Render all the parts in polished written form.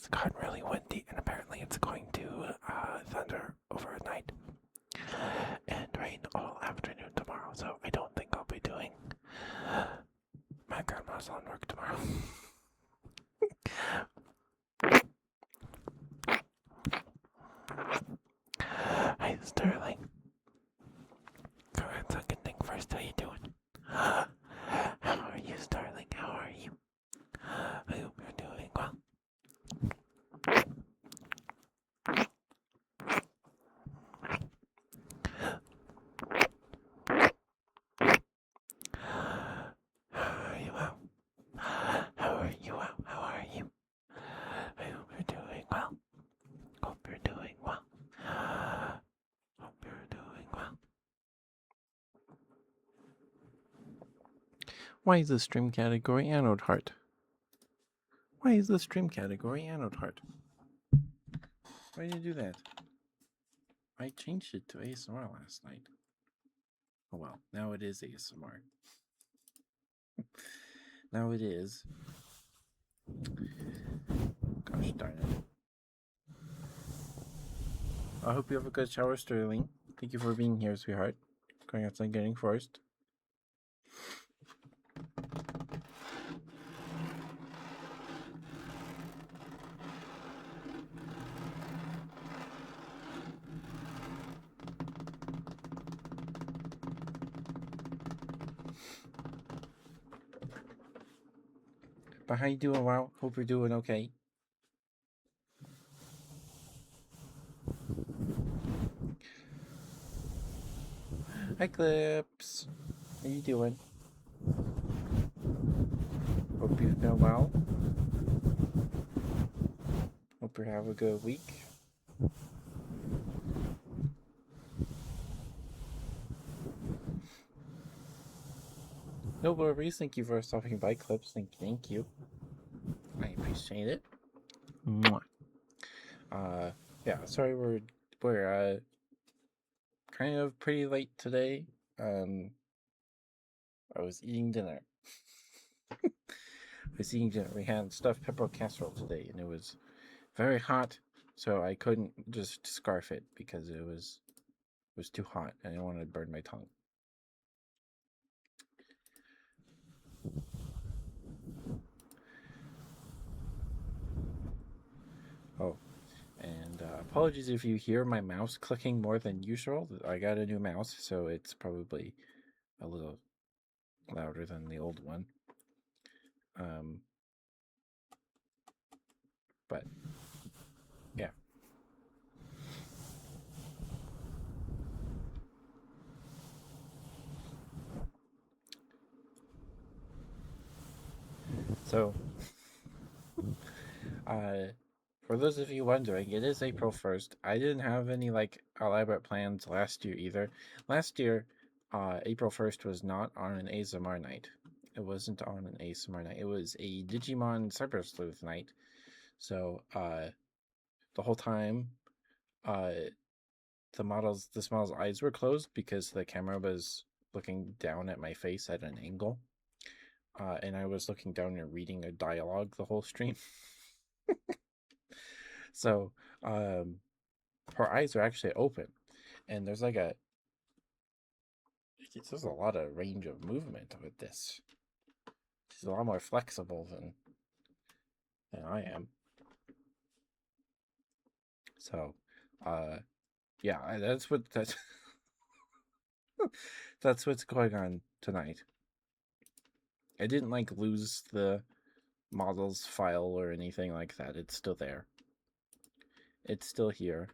it's gotten really windy, and apparently it's going to thunder overnight and rain all afternoon tomorrow. So I don't think I'll be doing my grandma's lawn work tomorrow. Hi, Sterling. Go ahead, second thing first. How you doing? How are you, Sterling? How are you? I hope you're doing well. How are you? How are you? How are you? I hope you're doing well. Hope you're doing well. Hope you're doing well. Why is the stream category anode heart? Why is the stream category anode heart? Why did you do that? I changed it to ASMR last night. Oh well, now it is ASMR. Now it is. Gosh darn it. I hope you have a good shower, Sterling. Thank you for being here, sweetheart. Going outside getting forced. But how you doing, Wow? Hope you're doing okay. Hi, Clips. How you doing? Hope you've been well. Hope you have a good week. No worries. Thank you for stopping by, Clips. Thank you. I appreciate it. Mwah. Yeah. Sorry, we're kind of pretty late today. I was eating dinner. We had stuffed pepper casserole today, and it was very hot, so I couldn't just scarf it because it was too hot, and I didn't want to burn my tongue. Oh, and apologies if you hear my mouse clicking more than usual. I got a new mouse, so it's probably a little louder than the old one. But yeah. So, for those of you wondering, it is April 1st. I didn't have any like elaborate plans last year either. Last year, April 1st was not on an ASMR night. It wasn't on an ASMR night. It was a Digimon Cyber Sleuth night. So, the whole time, this model's eyes were closed because the camera was looking down at my face at an angle. And I was looking down and reading a dialogue the whole stream. So, her eyes are actually open, and there's a lot of range of movement with this. She's a lot more flexible than I am. So, yeah, that's that's what's going on tonight. I didn't like lose the models file or anything like that. It's still there. It's still here.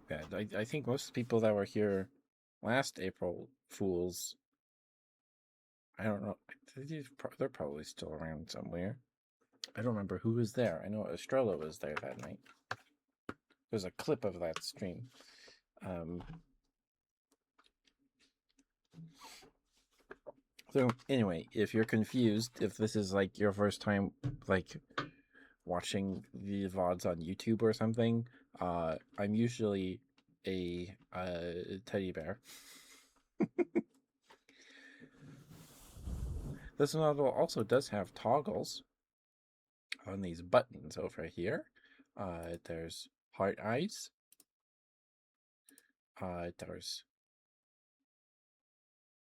Yeah, I think most people that were here last April Fools, I don't know, they're probably still around somewhere. I don't remember who was there. I know Estrella was there that night. There's a clip of that stream. So anyway, if you're confused, if this is like your first time like watching the VODs on YouTube or something, I'm usually a teddy bear. This model also does have toggles on these buttons over here. There's heart eyes. There's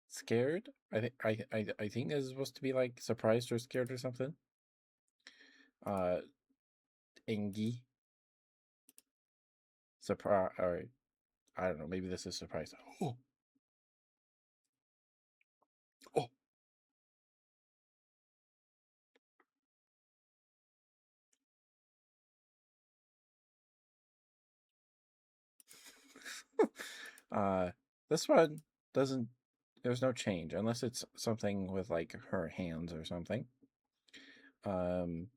scared. I think this is supposed to be like surprised or scared or something. Engie. Surprise, or I don't know. Maybe this is surprise. Oh, oh. uh, this one doesn't. There's no change unless it's something with like her hands or something. Um,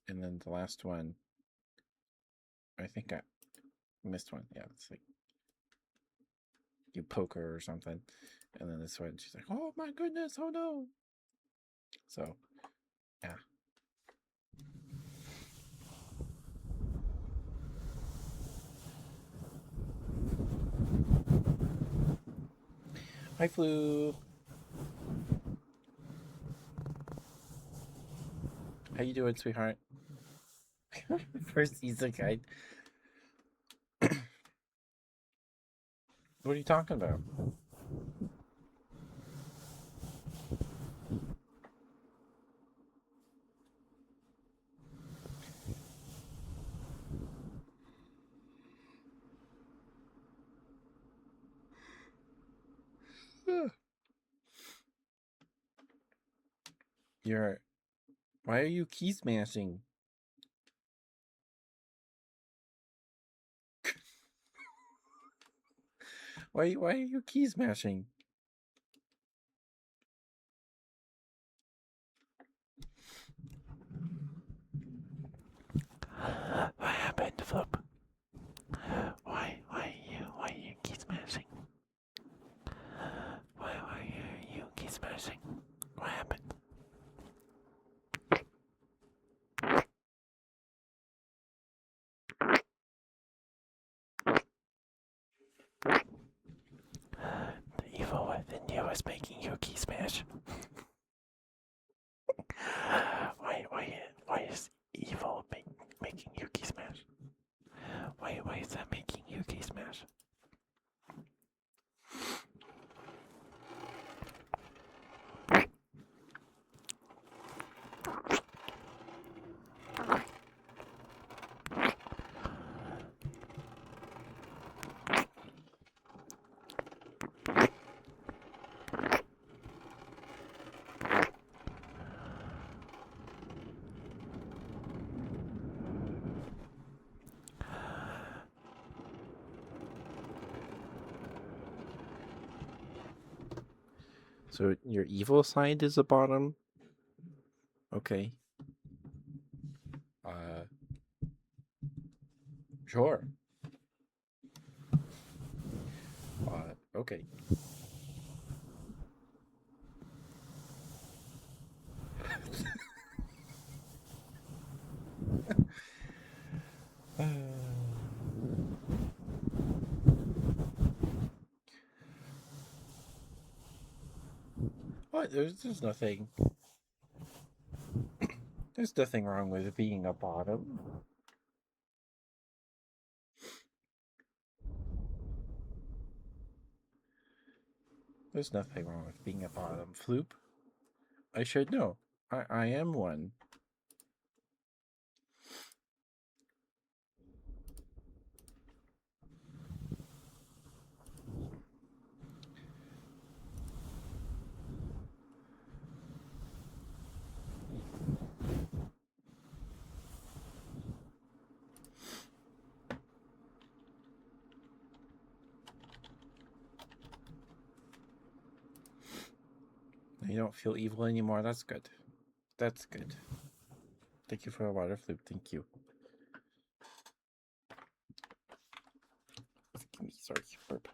and then the last one, I think I missed one. Yeah, it's like you poke her or something, and then this one, she's like, "Oh my goodness, oh no!" So, yeah. Hi, Flu. How you doing, sweetheart? First season guide. What are you talking about? You're. Why are you key smashing? Why are you key smashing? What happened, Flip? Why you keep smashing? Why you keep smashing? What happened? The evil within you is making you key smash. Why is evil making you key smash? Why is that making you key smash? So your evil side is the bottom? Okay. Uh, sure. Okay. What? There's nothing. There's nothing wrong with being a bottom. There's nothing wrong with being a bottom. Floop. I should know. I am one. You don't feel evil anymore. That's good. That's good. Thank you for a water, Floop. Thank you. Sorry, burp.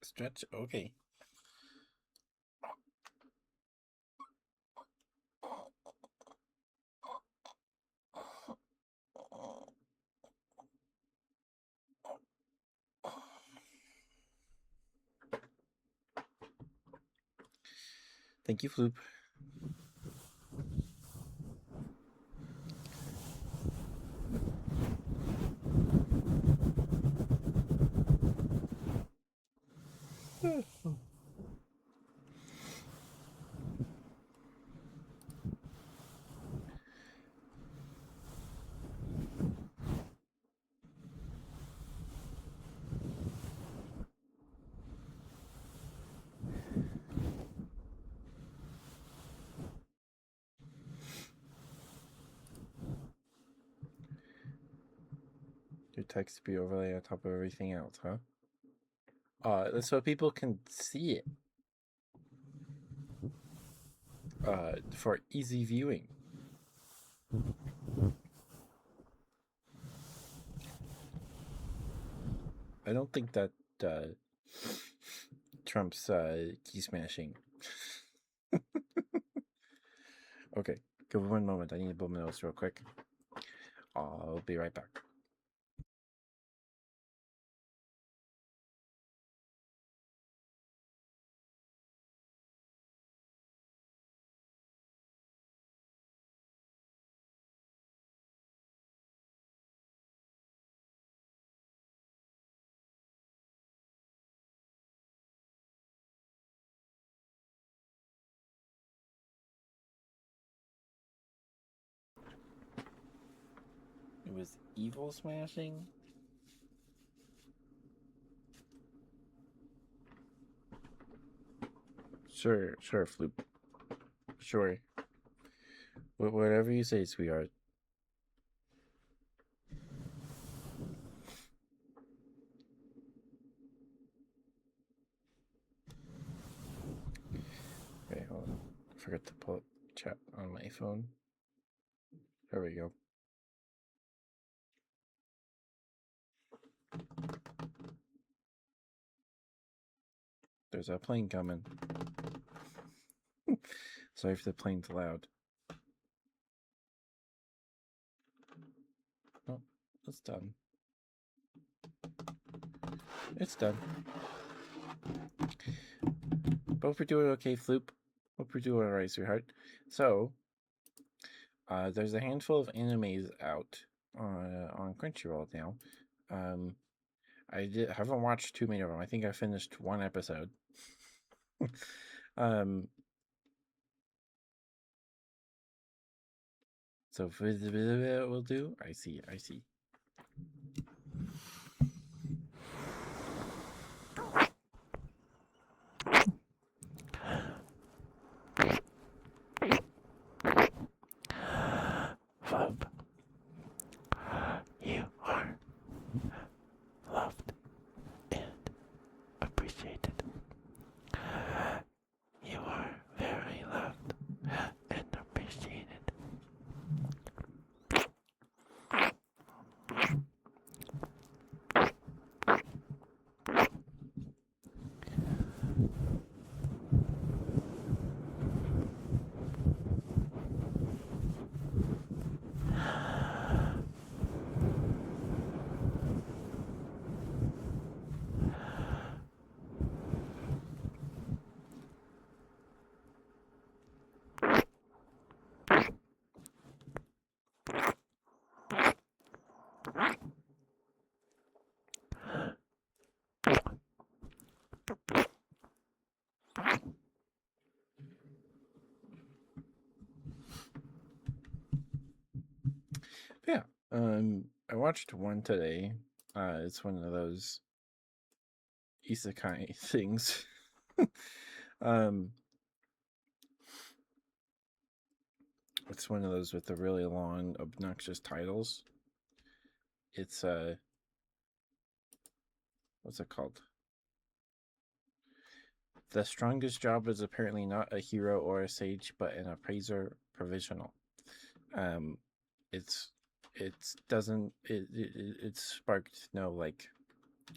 Stretch. Okay. Thank you, Floop. Your text be overlay on top of everything else, huh? So people can see it. For easy viewing. I don't think that Trump's key smashing. Okay, give me one moment. I need to blow my nose real quick. I'll be right back. It was evil smashing? Sure, Floop. Sure. Whatever you say, sweetheart. Okay, hold on. I forgot to pull up chat on my phone. There we go. There's a plane coming. Sorry if the plane's loud. Oh, it's done. It's done. Hope we're doing okay, Floop. Hope we're doing alright, sweetheart. So, there's a handful of animes out on Crunchyroll now. Haven't watched too many of them. I think I finished one episode. So we'll do. I see. Flub, you are loved and appreciated. You are very loved and appreciated. Yeah. I watched one today. It's one of those isekai things. um, it's one of those with the really long, obnoxious titles. It's what's it called? The strongest job is apparently not a hero or a sage, but an appraiser provisional. Um, it's it sparked no like,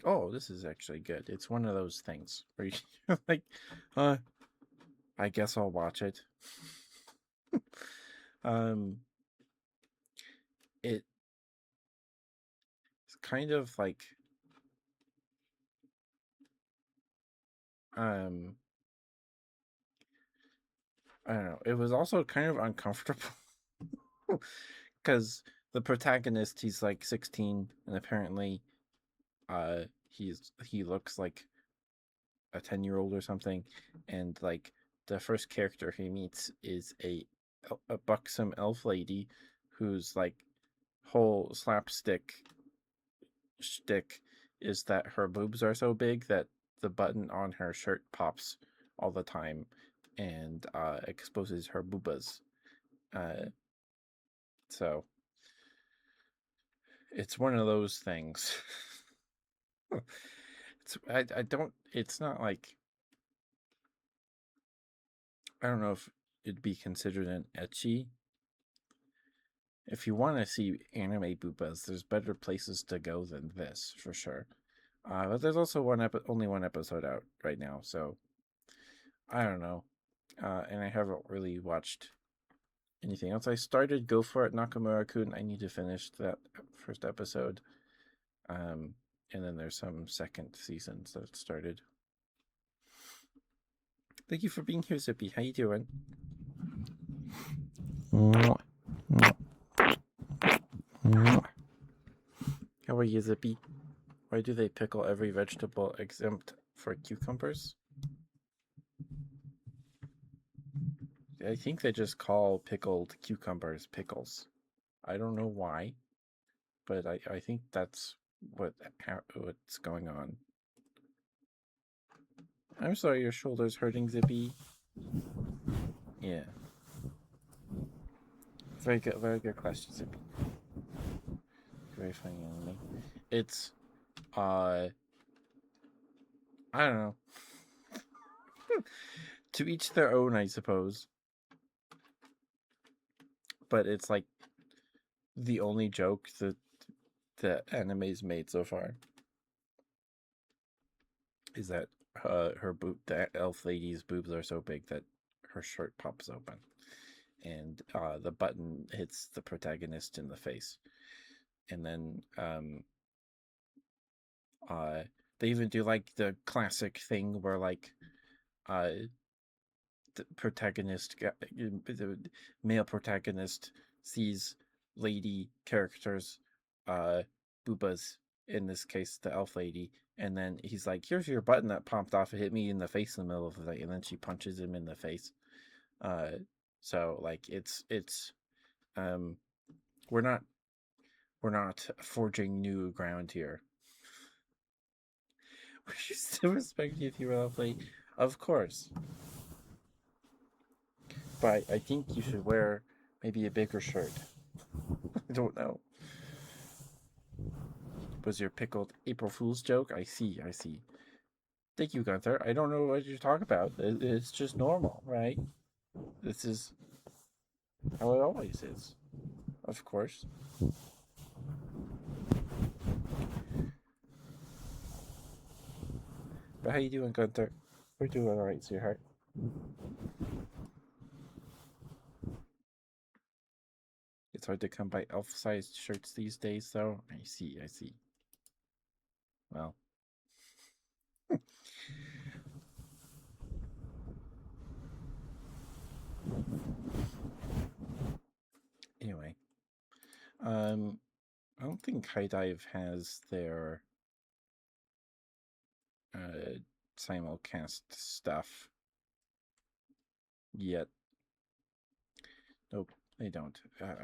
oh, this is actually good. It's one of those things where you're like, I guess I'll watch it. um, it's kind of like um I don't know. It was also kind of uncomfortable because the protagonist, he's like 16, and apparently, he looks like a 10-year-old or something, and like the first character he meets is a buxom elf lady whose like whole slapstick shtick is that her boobs are so big that the button on her shirt pops all the time and exposes her boobas. Uh, so it's one of those things. I don't. It's not like I don't know if it'd be considered an etchy. If you want to see anime boobas, there's better places to go than this for sure. But there's also only one episode out right now, so I don't know. And I haven't really watched anything else. I started Go For It Nakamura-kun. I need to finish that first episode. Um, and then there's some second seasons that started. Thank you for being here, Zippy. How you doing? How are you, Zippy? Why do they pickle every vegetable exempt for cucumbers? I think they just call pickled cucumbers pickles. I don't know why, but I think that's what's going on. I'm sorry your shoulder's hurting, Zippy. Yeah. Very good question, Zippy. Very funny anime. It's I don't know. To each their own, I suppose. But it's like the only joke that the anime's made so far is that the elf lady's boobs are so big that her shirt pops open, and the button hits the protagonist in the face, and then uh, they even do like the classic thing where like uh, the the male protagonist sees lady characters, uh, boobas, in this case, the elf lady, and then he's like, "Here's your button that popped off. It hit me in the face in the middle of the night," and then she punches him in the face. Uh, so like it's um we're not we're not forging new ground here. Would you still respect you if you were elf lady? Of course, but I think you should wear maybe a bigger shirt. I don't know. Was your pickled April Fool's joke? I see, I see. Thank you, Gunther. I don't know what you're talking about. It's just normal, right? This is how it always is, of course. But how you doing, Gunther? We're doing all right, sweetheart. It's hard to come by elf-sized shirts these days, though. I see, I see. Well, anyway, I don't think High Dive has their uh simulcast stuff yet. Nope, they don't.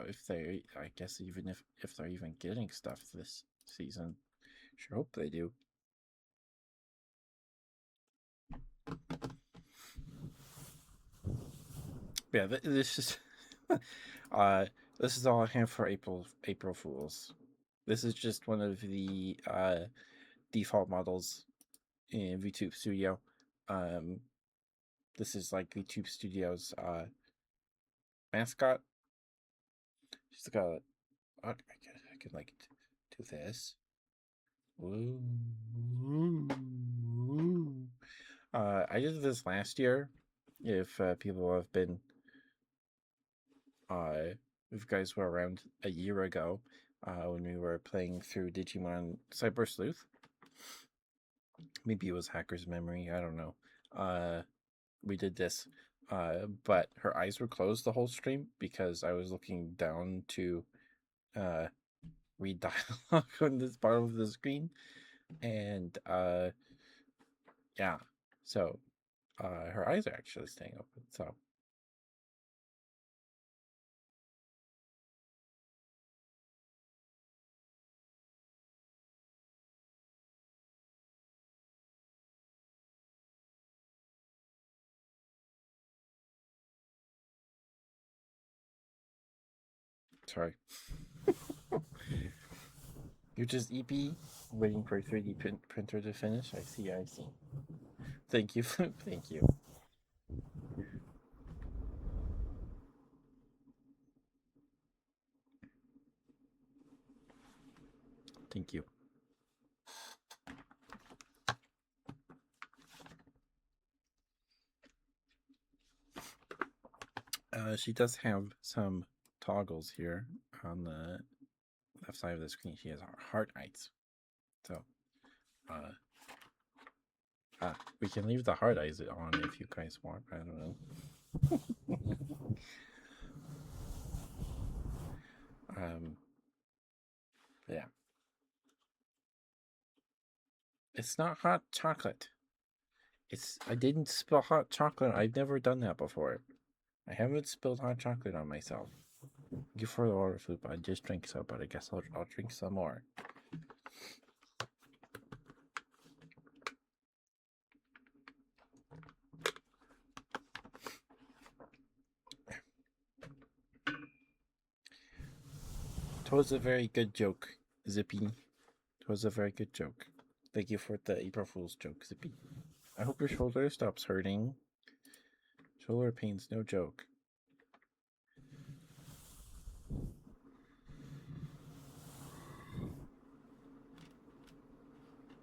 If they, I guess, even if they're even getting stuff this season, sure hope they do. Yeah, this is, uh, this is all I have for April Fools. This is just one of the default models in VTube Studio. Um, this is like VTube Studio's mascot. She's got. I could like do this. Woo. I did this last year. If people have been, uh, if you guys were around a year ago, when we were playing through Digimon Cyber Sleuth, maybe it was Hacker's Memory. I don't know. We did this. but her eyes were closed the whole stream because I was looking down to uh, read dialogue on this part of the screen, and yeah, so her eyes are actually staying open. So sorry. You're just EP waiting for a 3D printer to finish. I see. I see. Thank you. Thank you. Thank you. She does have some toggles here on the left side of the screen. She has heart eyes. So, uh, we can leave the heart eyes on if you guys want. I don't know. Yeah. It's not hot chocolate. I didn't spill hot chocolate. I've never done that before. I haven't spilled hot chocolate on myself. Thank you for the water, Floop. I just drank some, but I guess I'll drink some more. It was a very good joke, Zippy. It was a very good joke. Thank you for the April Fool's joke, Zippy. I hope your shoulder stops hurting. Shoulder pain's no joke.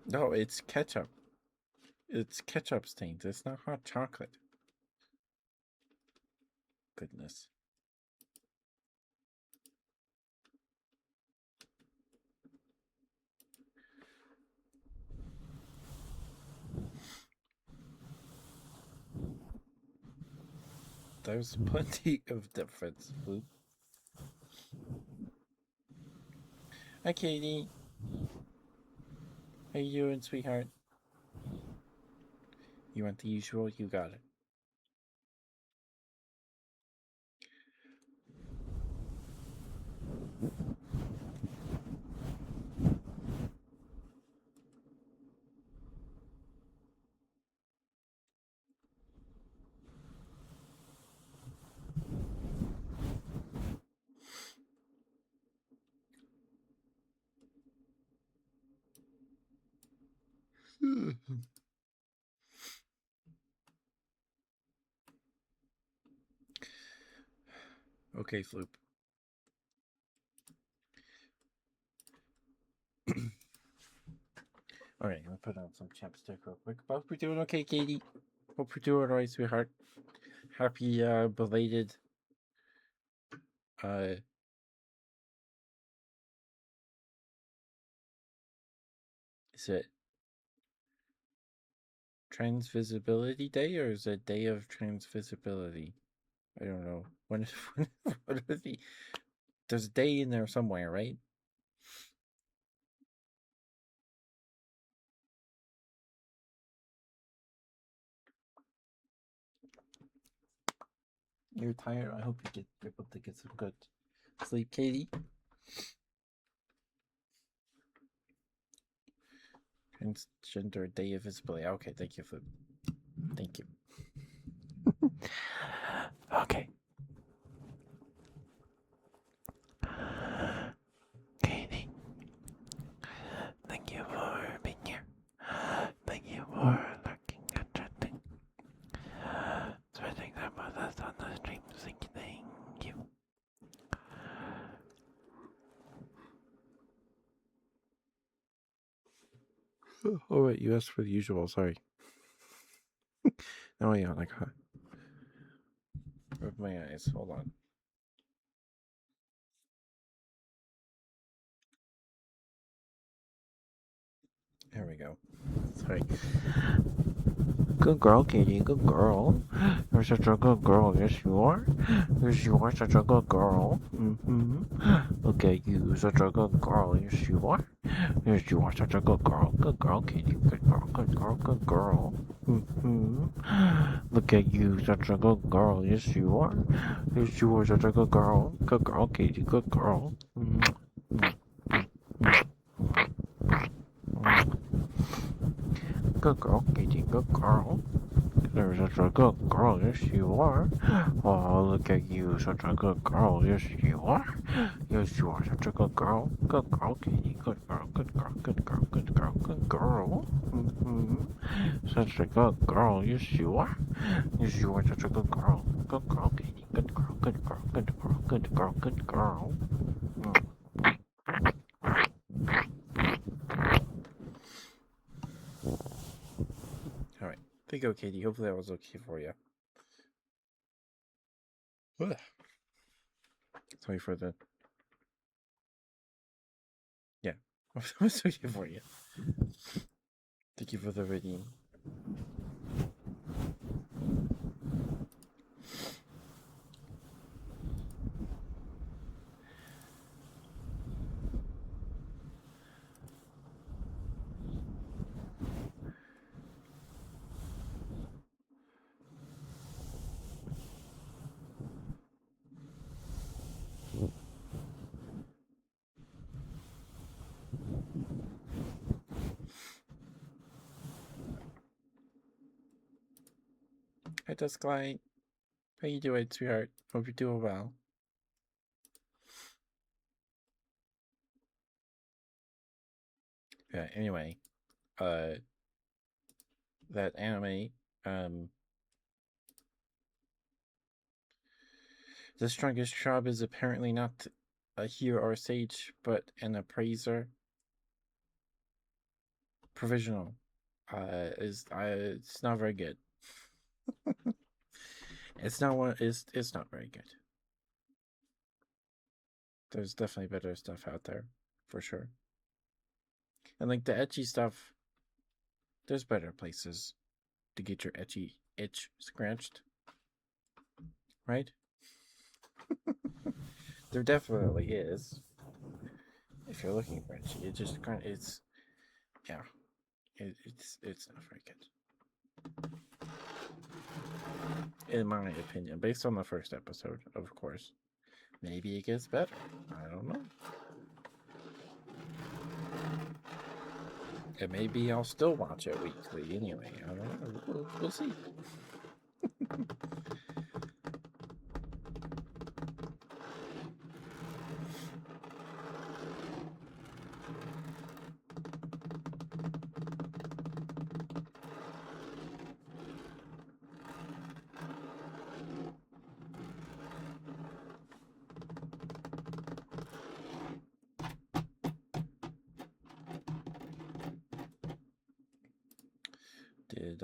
No, it's ketchup. It's ketchup stains. It's not hot chocolate. Goodness. There's plenty of difference, Floop. Hi, Katie. How you doing, sweetheart? You want the usual? You got it. Okay, Floop. All right, I'm gonna put on some chapstick real quick. Hope you're doing okay, Katie. Hope you're doing alright, sweetheart. Happy belated uh is it Transvisibility Day or is it Day of Transvisibility? I don't know. What are the there's a day in there somewhere, right? You're tired. I hope you get able to get some good sleep, Katie. Transgender Day of Visibility. Okay, thank you for thank you. Okay. Katie, thank you for being here. Thank you for lurking and chatting. Spending time with us on the stream. Thank you. Oh wait, you asked for the usual. Sorry. Oh yeah, like rub my eyes. Hold on. There we go. Sorry. Good girl, Katie. Good girl. You're such a good girl. Yes, you are. Yes, you are such a good girl. Look at you, such a good girl. Yes, you are. Yes, you are such a good girl. Good girl, Katie. Good girl. Good girl. Good girl. Look at you, such a good girl. Yes, you are. Yes, you are such a good girl. Good girl, Katie. Good girl. Good girl, Katie. Good girl. You're such a good girl. Yes, you are. Oh, look at you, such a good girl. Yes, you are. Yes, you are such a good girl. Good girl, Katie. Good girl. Good girl. Good girl. Good girl. Good girl. Such a good girl. Yes, you are. Yes, you are such a good girl. Good girl, Katie. Good girl. Good girl. Good girl. Good girl. Good girl. All right. There you go, Katie. Hopefully that was okay for you. Ugh. Sorry for the. Yeah. I'm sorry for you. Thank you for the reading. Hi, Dusklight. How you doing, sweetheart? Hope you're doing well. Yeah. Anyway, uh, that anime, um, the strongest tribe is apparently not a hero or sage, but an appraiser. Provisional. It's not very good. It's not one. It's not very good. There's definitely better stuff out there, for sure. And like the etchy stuff, there's better places to get your etchy itch scratched, right? There definitely is. If you're looking for etchy, it just kind of yeah, it's not very good, in my opinion, based on the first episode, of course. Maybe it gets better. I don't know. And maybe I'll still watch it weekly anyway. I don't know. We'll see. Did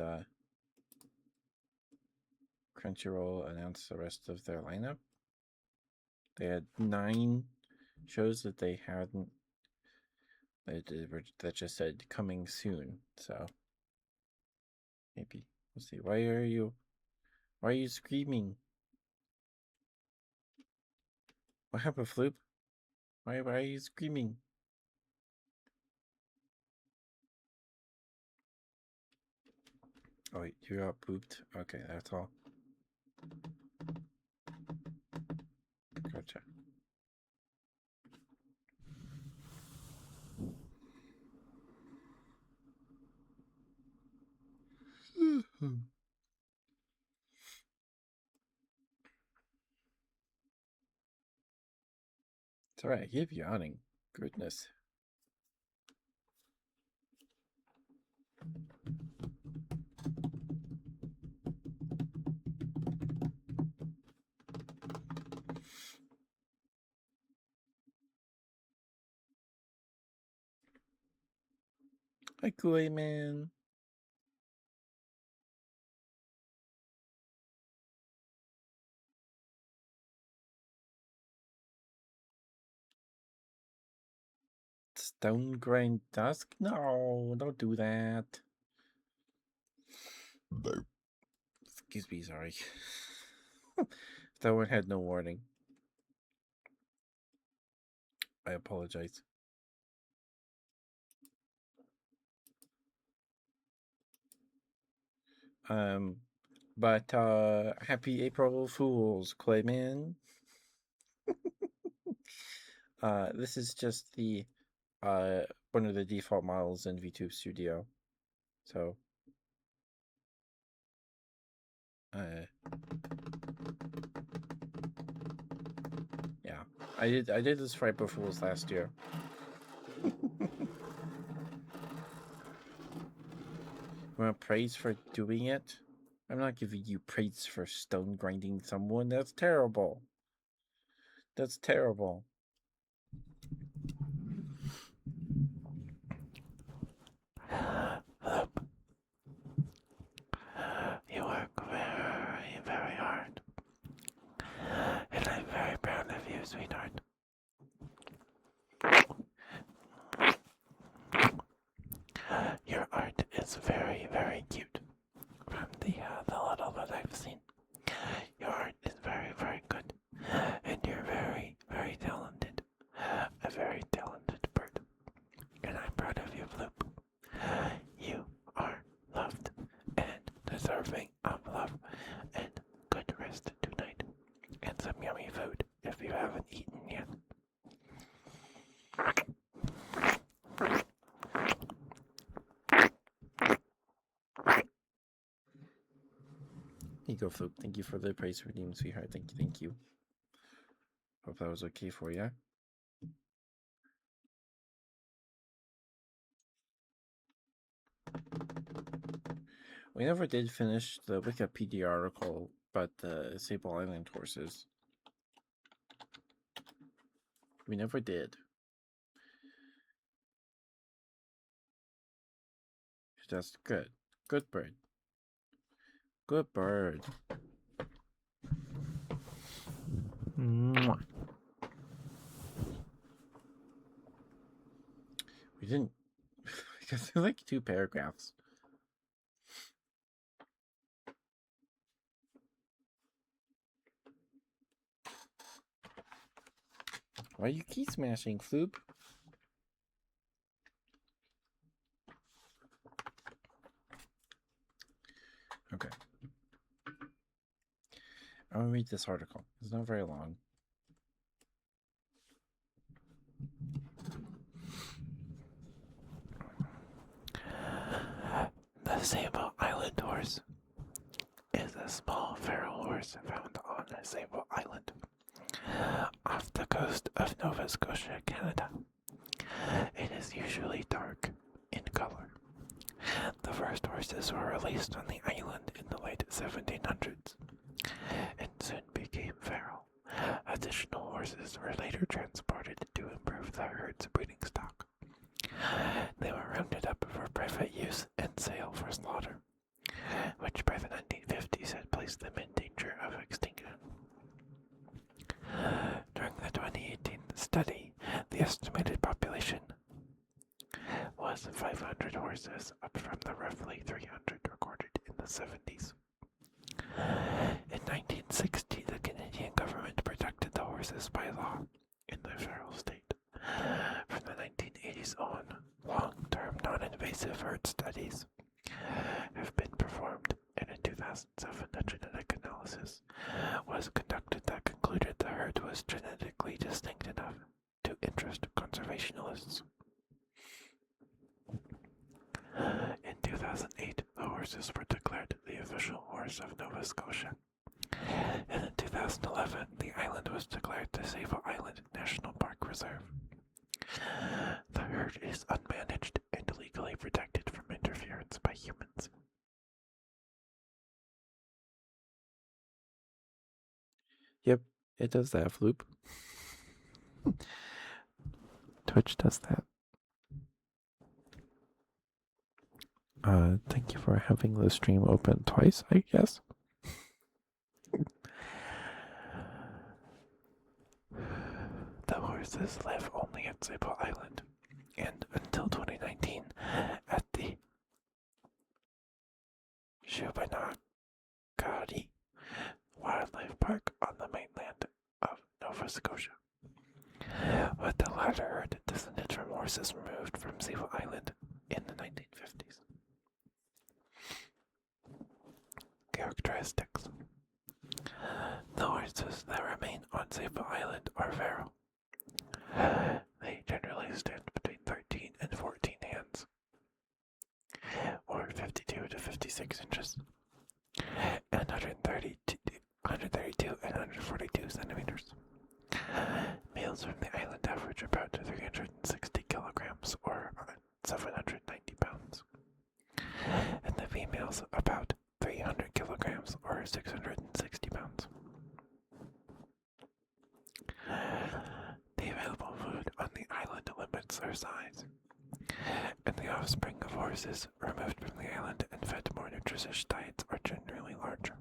Crunchyroll announce the rest of their lineup? They had 9 shows that they hadn't that just said coming soon. So maybe we'll see. Why are you screaming? What happened, Floop? Why are you screaming? Oh, you got pooped? Okay, that's all. Gotcha. It's alright, I keep yawning. Goodness. Hi, Kool Man. Stone grind dusk? No, don't do that. Excuse me, sorry. That one had no warning. I apologize. Um, but happy April Fools, Clayman. This is just the one of the default models in VTube Studio. So uh yeah. I did this for April Fools last year. You want praise for doing it? I'm not giving you praise for stone grinding someone. That's terrible. That's terrible. You work very, very hard. And I'm very proud of you, sweetheart. Your art is very, very cute. From the little that I've seen, your art is very, very good. And you're very, very talented. A very talented bird. And I'm proud of you, Bloop. You are loved and deserving of love and good rest tonight. And some yummy food if you haven't eaten yet. Here you go, Fluke. Thank you for the praise redeemed, sweetheart. Thank you, thank you. Hope that was okay for you. We never did finish the Wikipedia article about the Sable Island horses. We never did. That's good. Good bird. Good bird. Mwah. We didn't because there's like 2 paragraphs. Why are you key smashing, Floop? Okay. I'm gonna read this article. It's not very long. The Sable Island horse is a small feral horse found on Sable Island, off the coast of Nova Scotia, Canada. It is usually dark in color. The first horses were released on the island in the late 1700s and soon became feral. Additional horses were later transported to improve the herd's breeding stock. They were rounded up for private use and sale for slaughter, which by the 1950s had placed them in danger of extinction. During the 2018 study, the estimated population was 500 horses, up from the roughly 300 recorded in the 70s. In 1960, the Canadian government protected the horses by law in the feral state. From the 1980s on, long-term non-invasive herd studies have been performed, and in 2007 a genetic analysis was conducted that concluded the herd was genetically distinct enough to interest conservationists. In 2008, the horses were declared the official horse of Nova Scotia. And in 2011, the island was declared the Sable Island National Park Reserve. The herd is unmanaged and legally protected from interference by humans. Yep, it does that, Floop. Twitch does that. Thank you for having the stream open twice, I guess. The horses live only at Sable Island, and until 2019, at the Shubenacadie Scotia, with the latter descended from horses removed from Sable Island in the 1950s. Characteristics. The horses that remain on Sable Island are feral. They generally stand between 13 and 14 hands, or 52 to 56 inches, and 132 and 142 centimeters. Males from the island average about 360 kilograms, or 790 pounds, and the females about 300 kilograms, or 660 pounds. The available food on the island limits their size, and the offspring of horses removed from the island and fed more nutritious diets are generally larger.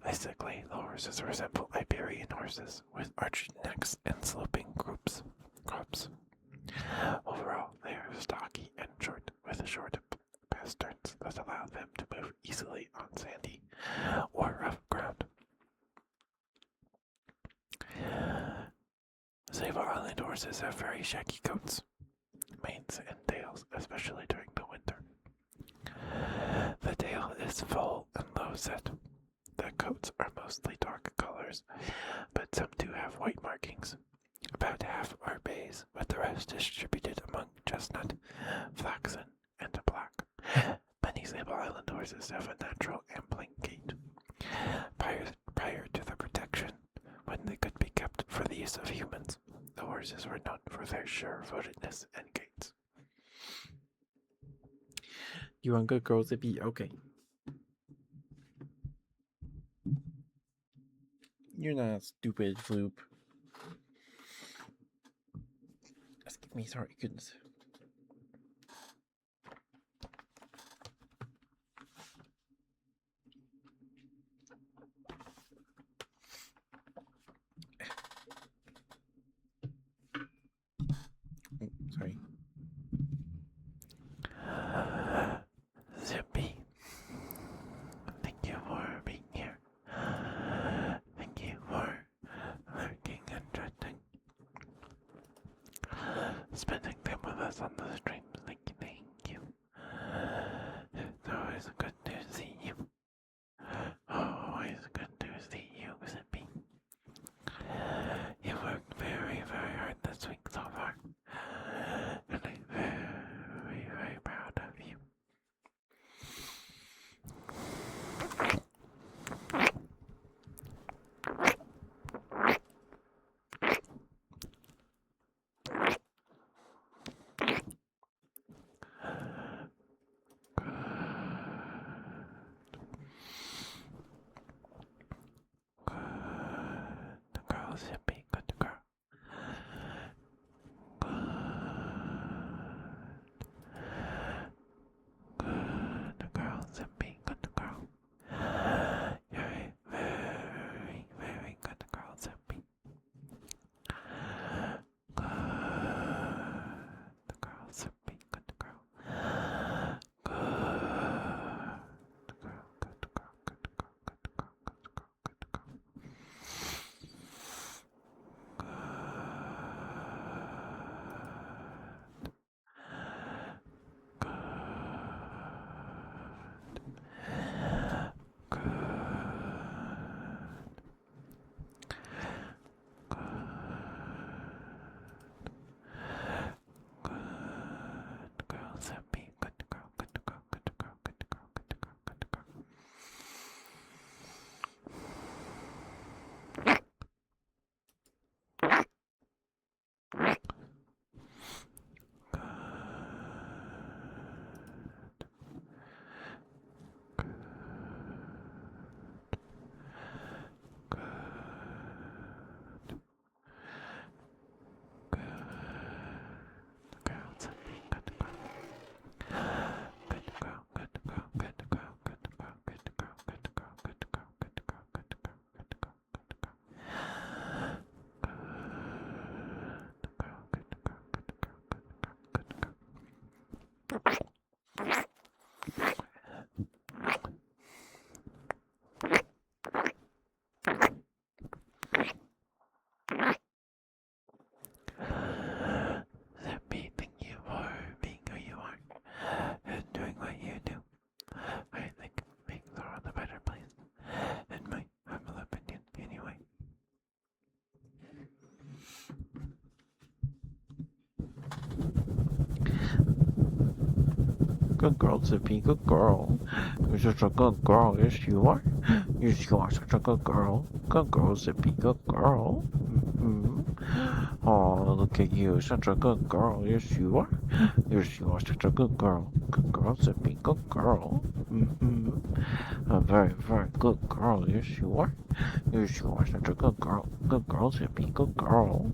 Basically, the horses resemble Iberian horses with arched necks and sloping crops. Overall, they are stocky and short, with short pasterns that allow them to move easily on sandy or rough ground. Sable Island horses have very shaggy coats, manes, and tails, especially during the winter. The tail is full and low set. The coats are mostly dark colors, but some do have white markings. About half are beige, with the rest distributed among chestnut, flaxen, and black. Many Sable Island horses have a natural ambling gait. Prior to the protection, when they could be kept for the use of humans, the horses were known for their sure-footedness and gaits. You want good girls to be okay. You're not stupid, Floop. Excuse me, sorry, goodness. Sorry. Zippy, thank you for being here. Thank you for lurking and chatting. Spending time with us on the stream. Thank you. It's always good to see you. Always good to see you, Zippy. You worked very, very hard this week so far. And I'm very, very proud of you. Good girl, Zippy. Good girl. You're such a good girl. Yes, you are. Yes, you are such a good girl. Good girl, Zippy. Good girl. Mm-hmm. Oh, look at you. Such a good girl. Yes, you are. Yes, you are such a good girl. Good girl, Zippy. Good girl. Mm-hmm. A very, very good girl. Yes, you are. Yes, you are such a good girl. Good girl, Zippy. Good girl.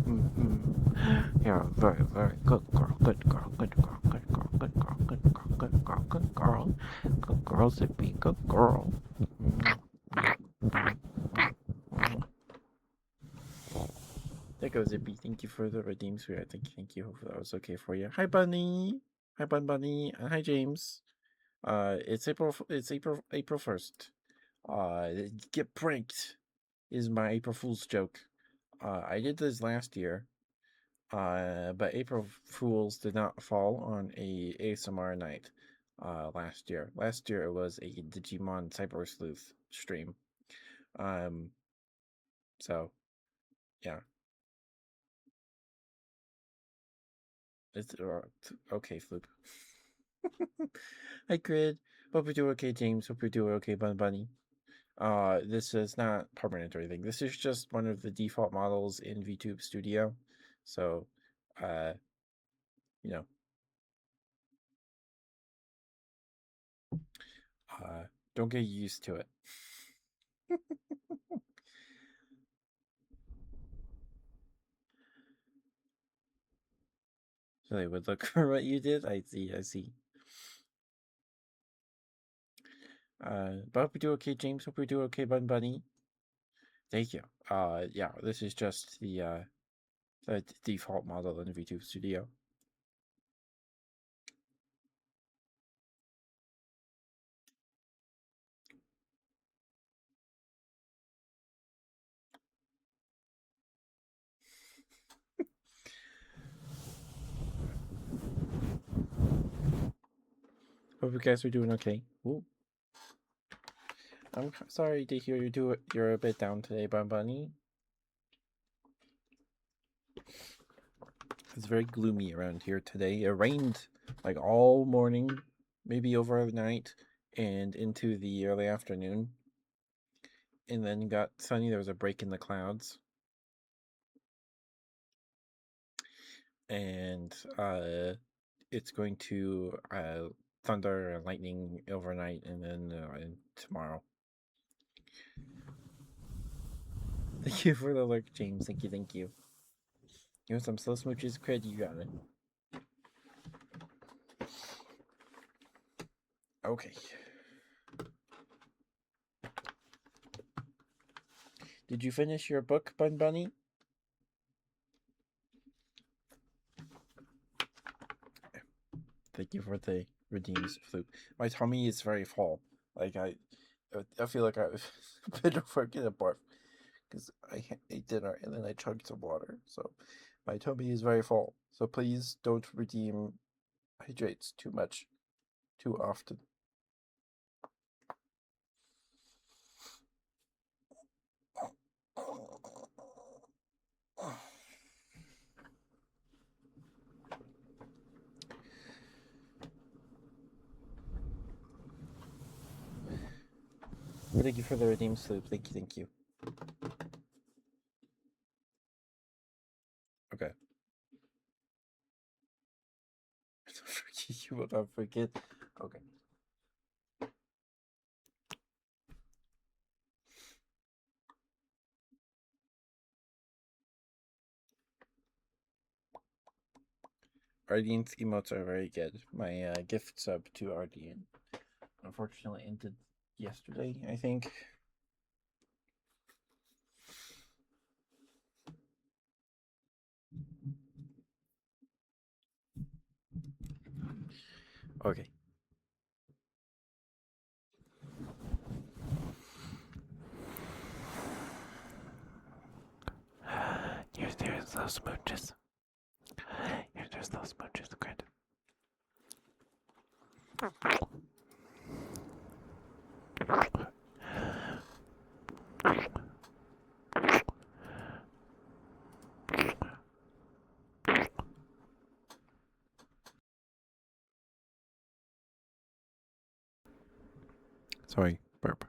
Mm-hmm. You're a very, very good girl. Good girl. Good girl. Good girl. Good girl. Good girl. Good girl. Good girl. Good girl, Zippy. Good girl. There goes Zippy. Thank you for the redeem sweet. Thank you. Hopefully that was okay for you. Hi, Bunny. Hi, Bunny. And hi, James. It's April 1st. Get pranked is my April Fool's joke. I did this last year. But April Fools did not fall on a ASMR night. Last year. Last year it was a Digimon Cyber Sleuth stream. Um. So yeah. It's okay, Floop. Hi, Grid. Hope you're doing okay, James. Hope you're doing okay, Bunny. This is not permanent or anything. This is just one of the default models in VTube Studio. So, uh, you know, don't get used to it. So they would look for what you did. I see. I see. But hope you do okay, James. Hope you do okay, Bunny. Thank you. Yeah, this is just the default model in VTube Studio. Hope you guys are doing okay. Ooh. I'm sorry to hear you're a bit down today, Bunny. It's very gloomy around here today. It rained like all morning, maybe overnight, and into the early afternoon. And then got sunny. There was a break in the clouds. And it's going to thunder and lightning overnight and then tomorrow. Thank you for the lurk, James. Thank you, thank you. You want some slow smooches, Cred? You got it. Okay. Did you finish your book, Bunny? Thank you for the redeems, Flute. My tummy is very full. Like I feel like I've been forget a barf because I ate dinner and then I chugged some water. So my tummy is very full. So please don't redeem hydrates too much, too often. Thank you for the redeem sleep. Thank you, thank you. Okay. You will not forget. Okay. Ardian's emotes are very good. My gift sub to Ardian unfortunately ended yesterday, I think. Okay. There's those smooches. There's those smooches, Grid. Sorry, burp.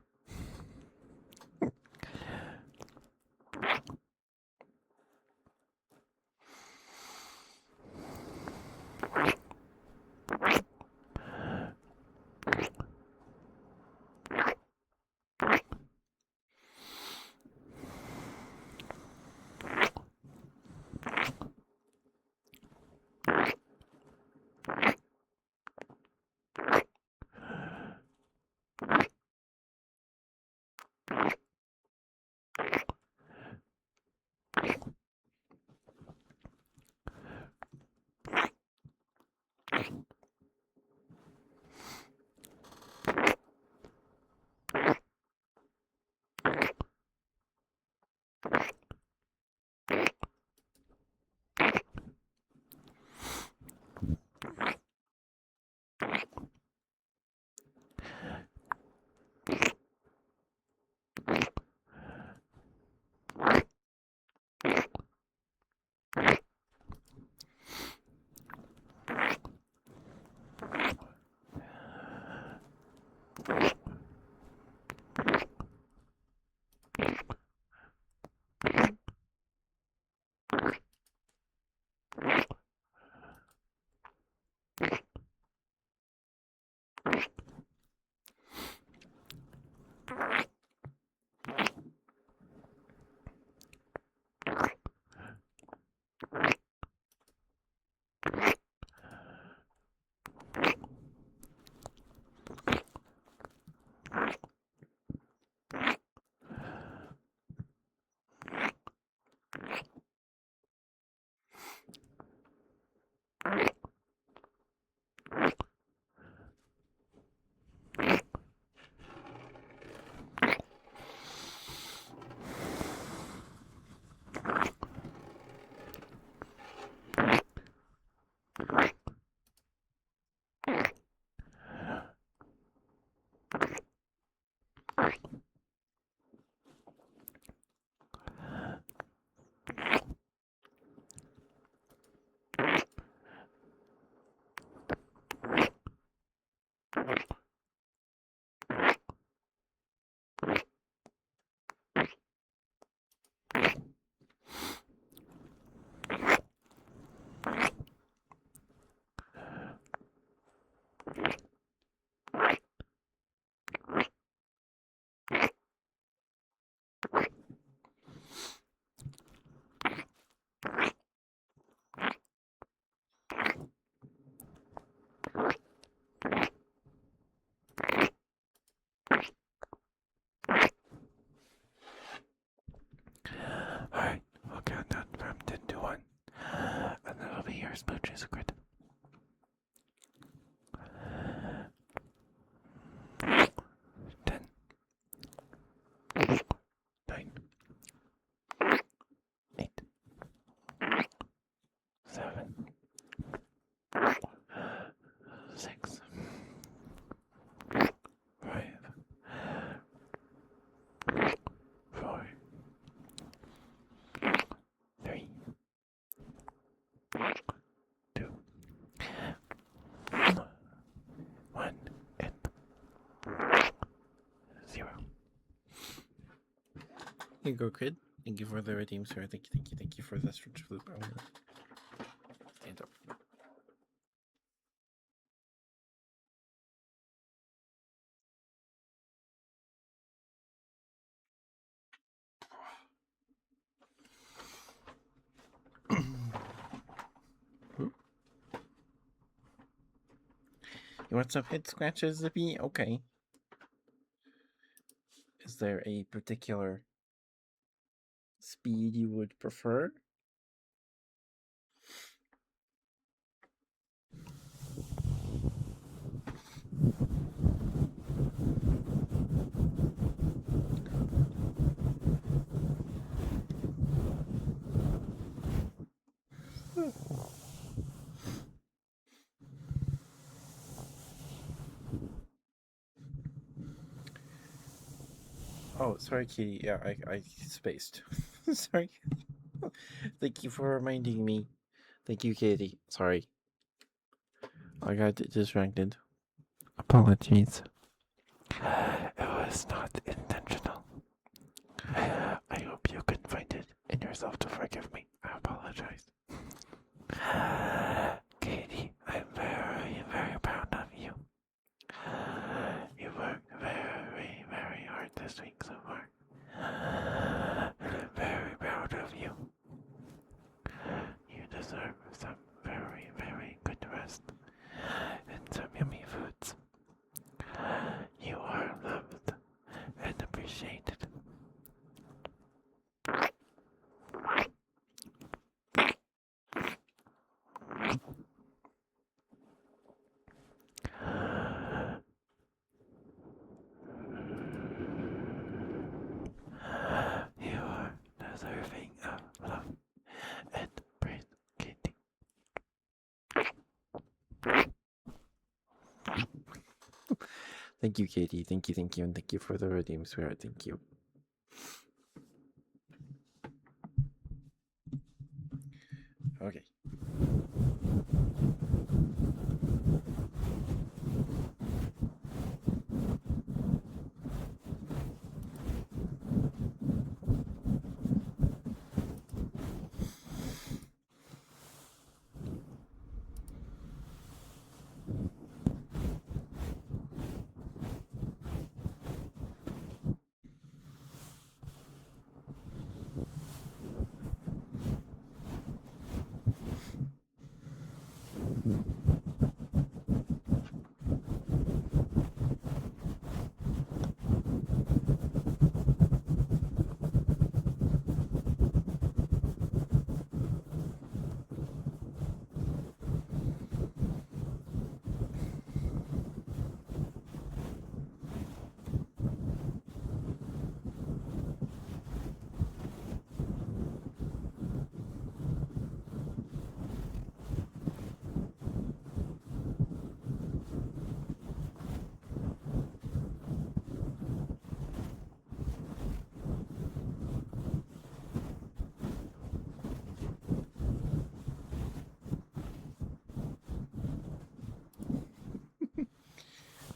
Alright, we'll count down from 10 to 1. And that'll be your smooch secret. 10, 9, 8, 7, 6, 5, 4, 3, 2, 1, and 0. Here you go, kid. Thank you for the redeem, sir. Thank you for the stretch loop. Stand up. You want some head scratches, Zippy? Okay. Is there a particular speed you would prefer? Oh, sorry, Kitty. Yeah, I spaced. Sorry. Thank you for reminding me. Thank you, Kitty. Sorry. I got distracted. Apologies. was not intentional. I hope you can find it in yourself to forgive me. I apologize. Katie, I'm very, very proud of you. You worked very, very hard this week so far. And I'm very proud of you. You deserve some very, very good rest and some yummy foods. You are loved and appreciated. You are deserving of love and praise, Kitty. Thank you, Katie. Thank you, and thank you for the redeem spirit. Thank you. Okay.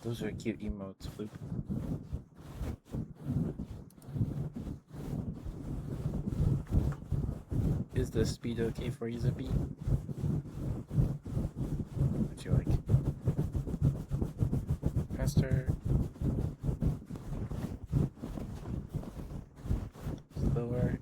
Those are cute emotes, Floop. Is the speed okay for you, Zippy? Would you like faster? Slower?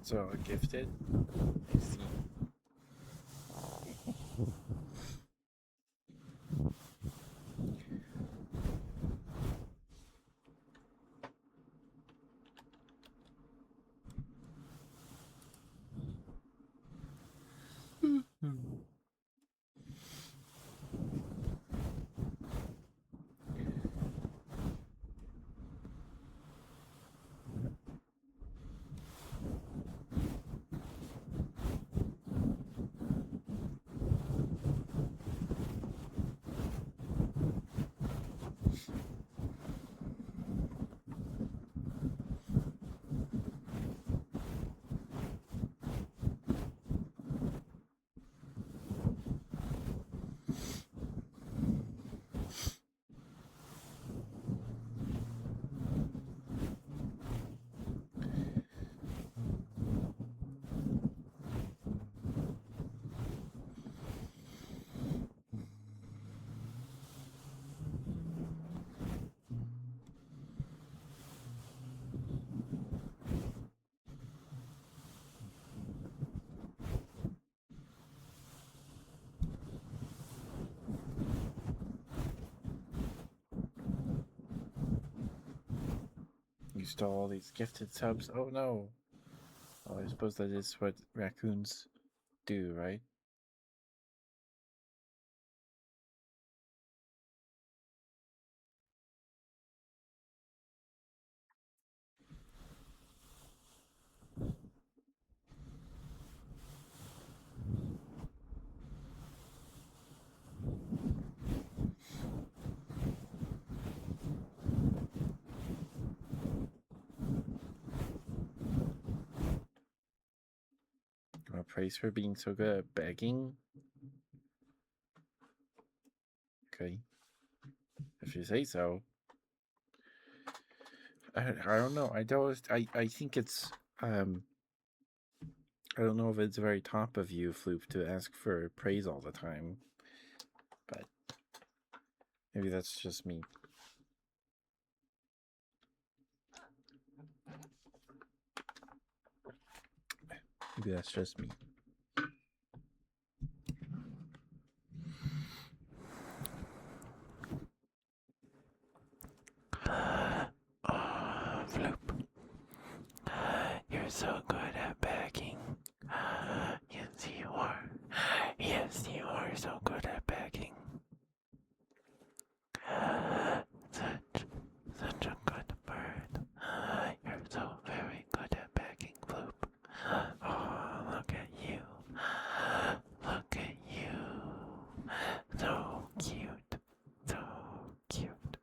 So gifted? I see. stole all these gifted subs. Oh no. Oh, I suppose that is what raccoons do, right? Praise for being so good at begging. Okay, if you say so. I don't know. I think it's I don't know if it's very top of you, Floop, to ask for praise all the time, but maybe that's just me. Maybe that's just me. Floop. You're so good at begging. Yes, you are. Yes, you are so good at begging. Such a good bird. You're so very good at begging, Floop. Oh, look at you. Look at you. So cute. So cute.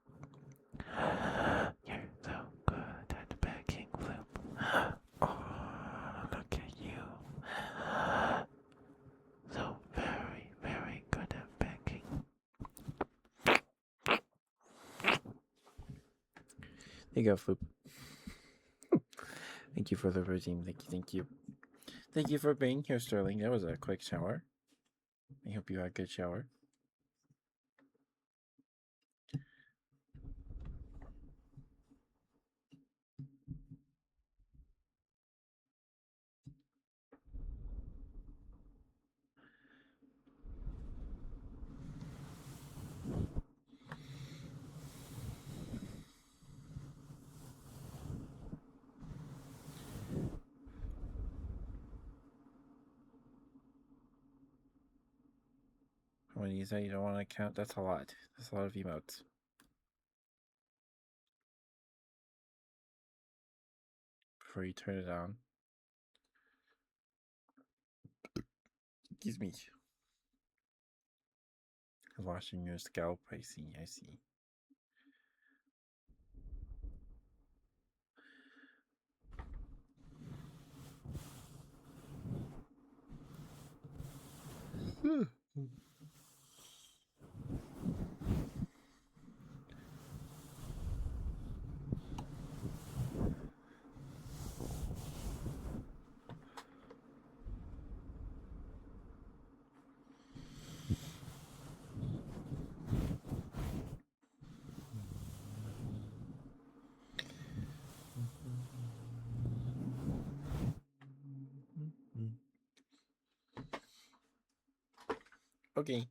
You're so good at begging, Floop. Oh, look at you. So very, very good at begging. There you go, Floop. Thank you for the routine. Thank you, thank you. Thank you for being here, Sterling. That was a quick shower. I hope you had a good shower. When you say you don't want to count, that's a lot. That's a lot of emotes. Before you turn it on. Excuse me. Washing your scalp, I see, I see. Okay.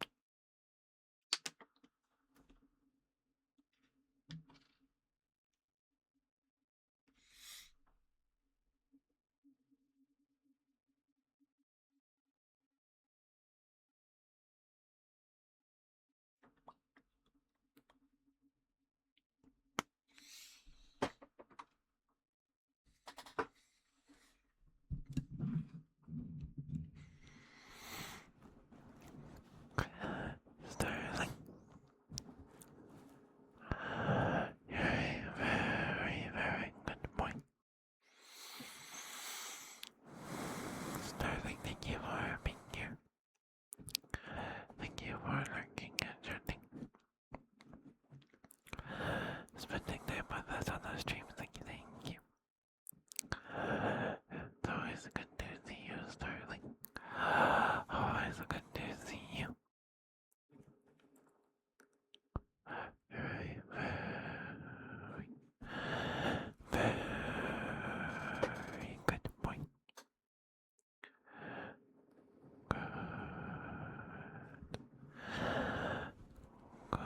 Sterling. You're a very, very good boy. Sterling, thank you for being here. Thank you for lurking and chatting. Spending time with us on the stream. Thank you, thank you. It's always good to see you, Sterling. Always good to see you. Very, very, very good boy. Good. Good.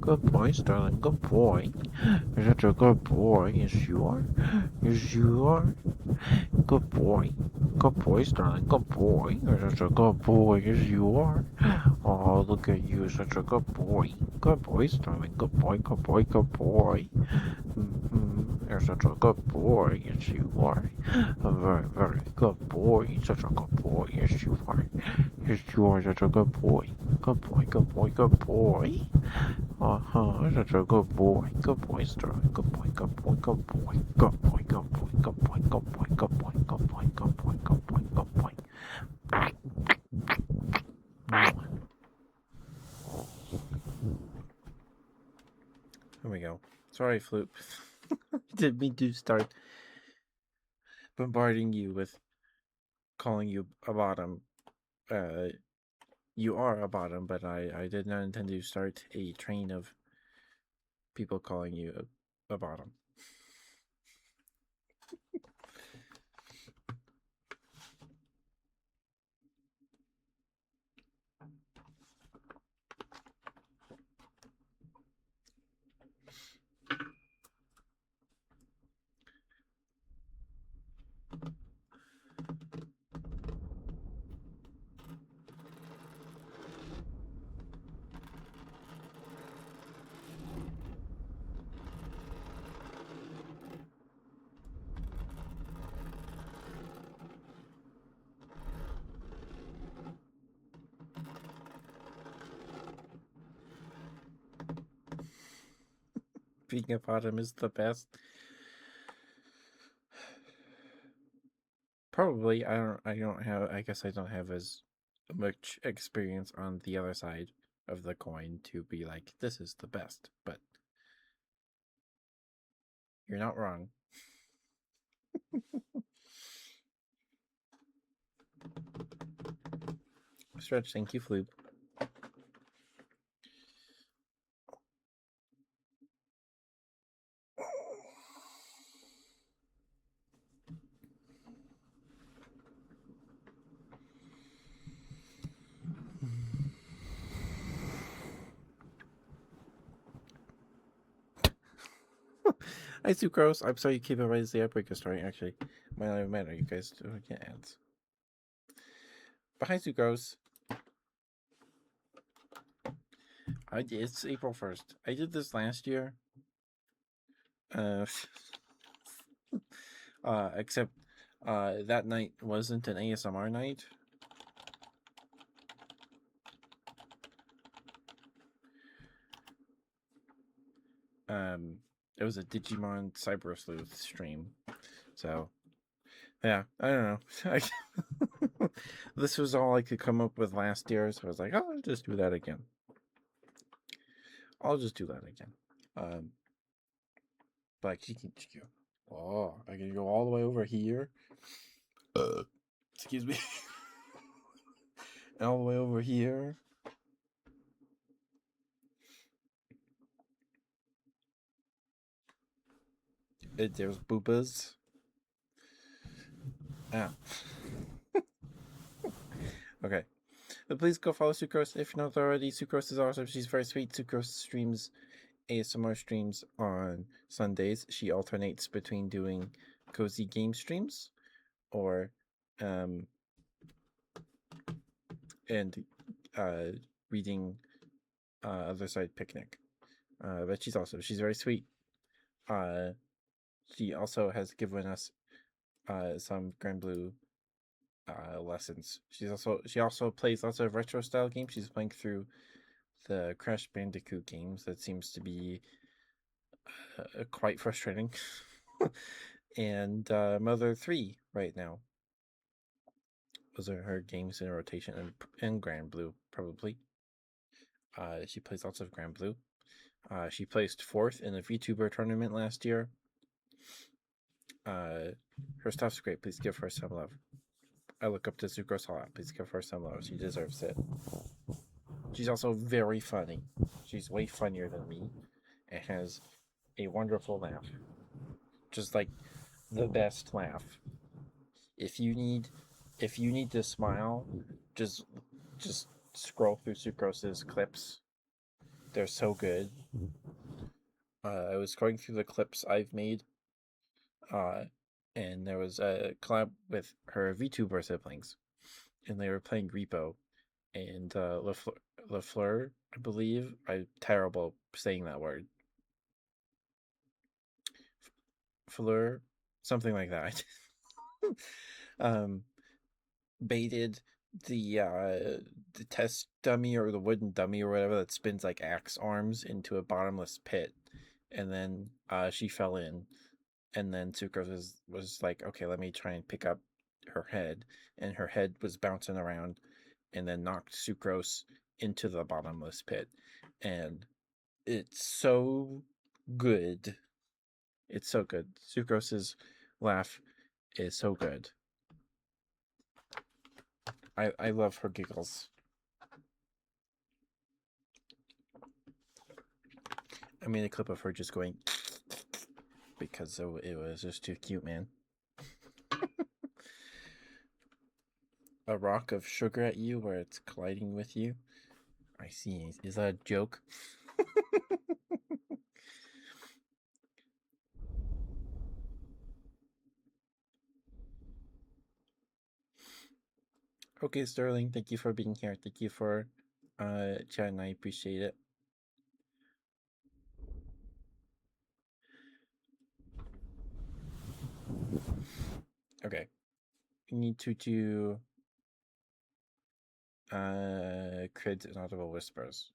Good boy, Sterling. Good boy. You're such a good boy. Yes, you are. Yes, you are. Good boy. Good boy, Sterling. Good boy. You're such a good boy. Yes, you are. Oh, look at you. Such a good boy. Good boy, Sterling. Good boy. Good boy. Good boy. You're such a good boy. Yes, you are. A very, very good boy. Such a good boy. Yes, you are. Yes, you are such a good boy. Good boy. Good boy. Good boy. Uh-huh, such a good boy. Good boy, Sterling. Good boy, good boy, good boy. Good boy, good boy, good boy, good boy, good boy, good boy, good boy, good boy, good boy. Here we go. Sorry, Floop. Didn't mean to start bombarding you with calling you a bottom. Uh, you are a bottom, but I did not intend to start a train of people calling you a bottom. Being a bottom is the best. Probably, I don't have. I guess I don't have as much experience on the other side of the coin to be like this is the best. But you're not wrong. Stretch, thank you, Floop. Hi, Sucrose. I'm sorry you keep it right as the outbreak is starting. Actually, might not even matter. You guys don't get ads. But hi, Sucrose. It's April 1st. I did this last year. Uh, except that night wasn't an ASMR night. Um, it was a Digimon Cyber Sleuth stream. So yeah, I don't know. This was all I could come up with last year, so I was like, oh, I'll just do that again. I'll just do that again. But oh, I can go all the way over here. Excuse me. All the way over here. There's boobas. Ah. Okay. But please go follow Sucrose if you're not already. Sucrose is awesome. She's very sweet. Sucrose streams ASMR streams on Sundays. She alternates between doing cozy game streams or um and reading Other Side Picnic. But she's awesome. She's very sweet. Uh she also has given us some Grand Blue lessons. She also plays lots of retro style games. She's playing through the Crash Bandicoot games. That seems to be quite frustrating. And Mother 3 right now. Those are her games in rotation, and Grand Blue probably. She plays lots of Grand Blue. She placed fourth in a VTuber tournament last year. Her stuff's great. Please give her some love. I look up to Sucrose a lot. Please give her some love. She deserves it. She's also very funny. She's way funnier than me and has a wonderful laugh. Just like the best laugh. If you need if you need to smile, just just scroll through Sucrose's clips They're so good. I was going through the clips I've made, uh, and there was a collab with her VTuber siblings, and they were playing Repo, and Lafleur, I believe. I'm terrible saying that word. Fleur, something like that. um, baited the test dummy or the wooden dummy or whatever that spins like axe arms into a bottomless pit, and then she fell in, and then Sucrose was like, okay, let me try and pick up her head, and her head was bouncing around, and then knocked Sucrose into the bottomless pit, and it's so good. It's so good. Sucrose's laugh is so good. I love her giggles. I made a clip of her just going because it was just too cute, man. A rock of sugar at you where it's colliding with you. I see. Is that a joke? Okay, Sterling, thank you for being here. Thank you for chatting. I appreciate it. Okay. We need to do Crid and Audible Whispers.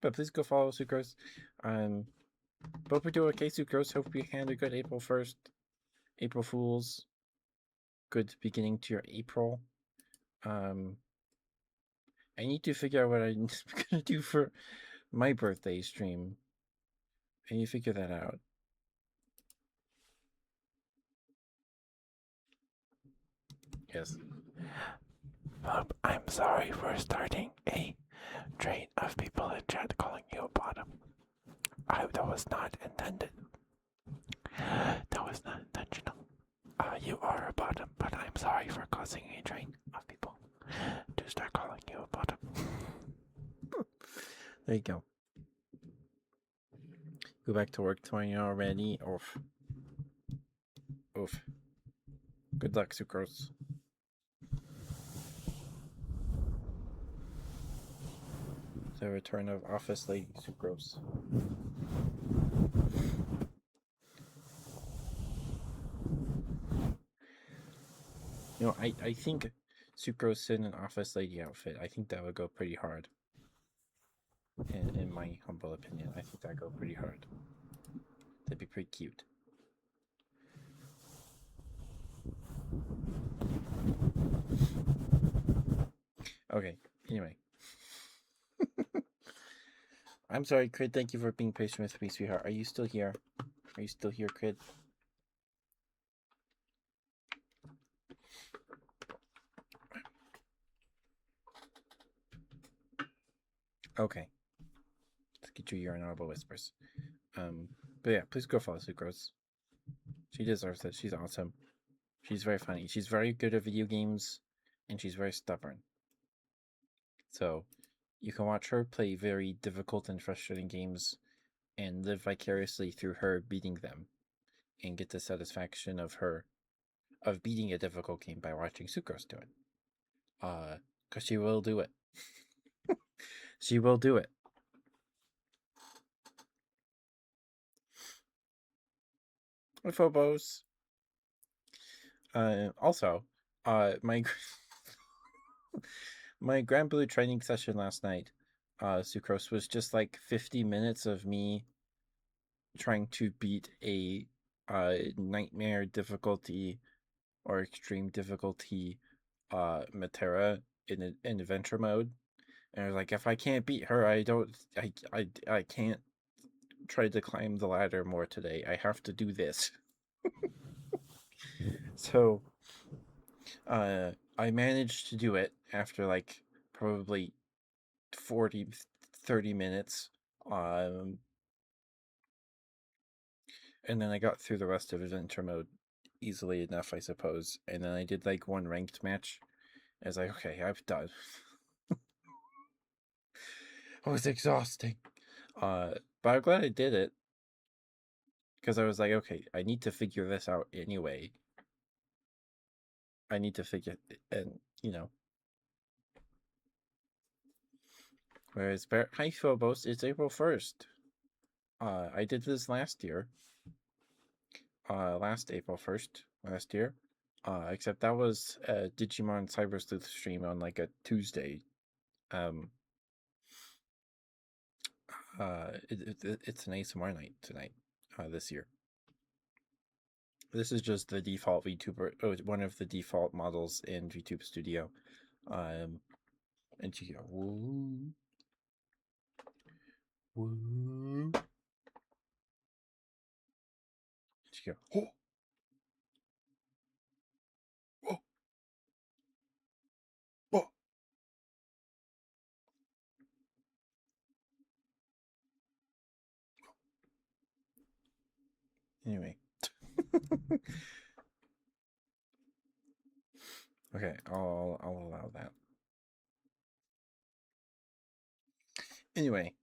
But please go follow Sucrose. Hope we do okay, Sucrose. Hope we had a good April 1st. April Fools. Good beginning to your April. I need to figure out what I'm gonna do for my birthday stream. I need to figure that out. Yes. I'm sorry for starting a train of people in chat calling you a bottom. That was not intended. That was not intentional. You are a bottom, but I'm sorry for causing a train of people to start calling you a bottom. There you go. Go back to work tomorrow already. Oof. Oof. Good luck, Sucrose. The return of Office Lady Sucrose. You know, I think Sucrose in an Office Lady outfit, I think that would go pretty hard. In my humble opinion, I think that'd go pretty hard. That'd be pretty cute. Okay, anyway. I'm sorry, Crid. Thank you for being patient with me, sweetheart. Are you still here? Are you still here, Crid? Okay. Let's get you your inaudible whispers. But yeah, please go follow Sucrose. She deserves it. She's awesome. She's very funny. She's very good at video games, and she's very stubborn. So you can watch her play very difficult and frustrating games and live vicariously through her beating them and get the satisfaction of beating a difficult game by watching Sucrose do it. Because she will do it. She will do it. Phobos. Also, my my Grand Blue training session last night, Sucrose, was just like 50 minutes of me trying to beat a nightmare difficulty or extreme difficulty Matera in adventure mode. And I was like, if I can't beat her, I can't try to climb the ladder more today. I have to do this. So I managed to do it after like probably 40, 30 minutes. And then I got through the rest of adventure mode easily enough, I suppose. And then I did like one ranked match. I was like, okay, I've done. It was exhausting. But I'm glad I did it because I was like, okay, I need to figure this out anyway. I need to figure it, and whereas High Phobos, it's April 1st. I did this last year. Last April 1st, last year. Except that was a Digimon Cyber Sleuth stream on like a Tuesday. Um, it's an ASMR night tonight, this year. This is just the default VTuber, one of the default models in VTube Studio. And you go, woo, woo. And you go, oh, oh, oh. Anyway. Okay, I'll allow that. Anyway,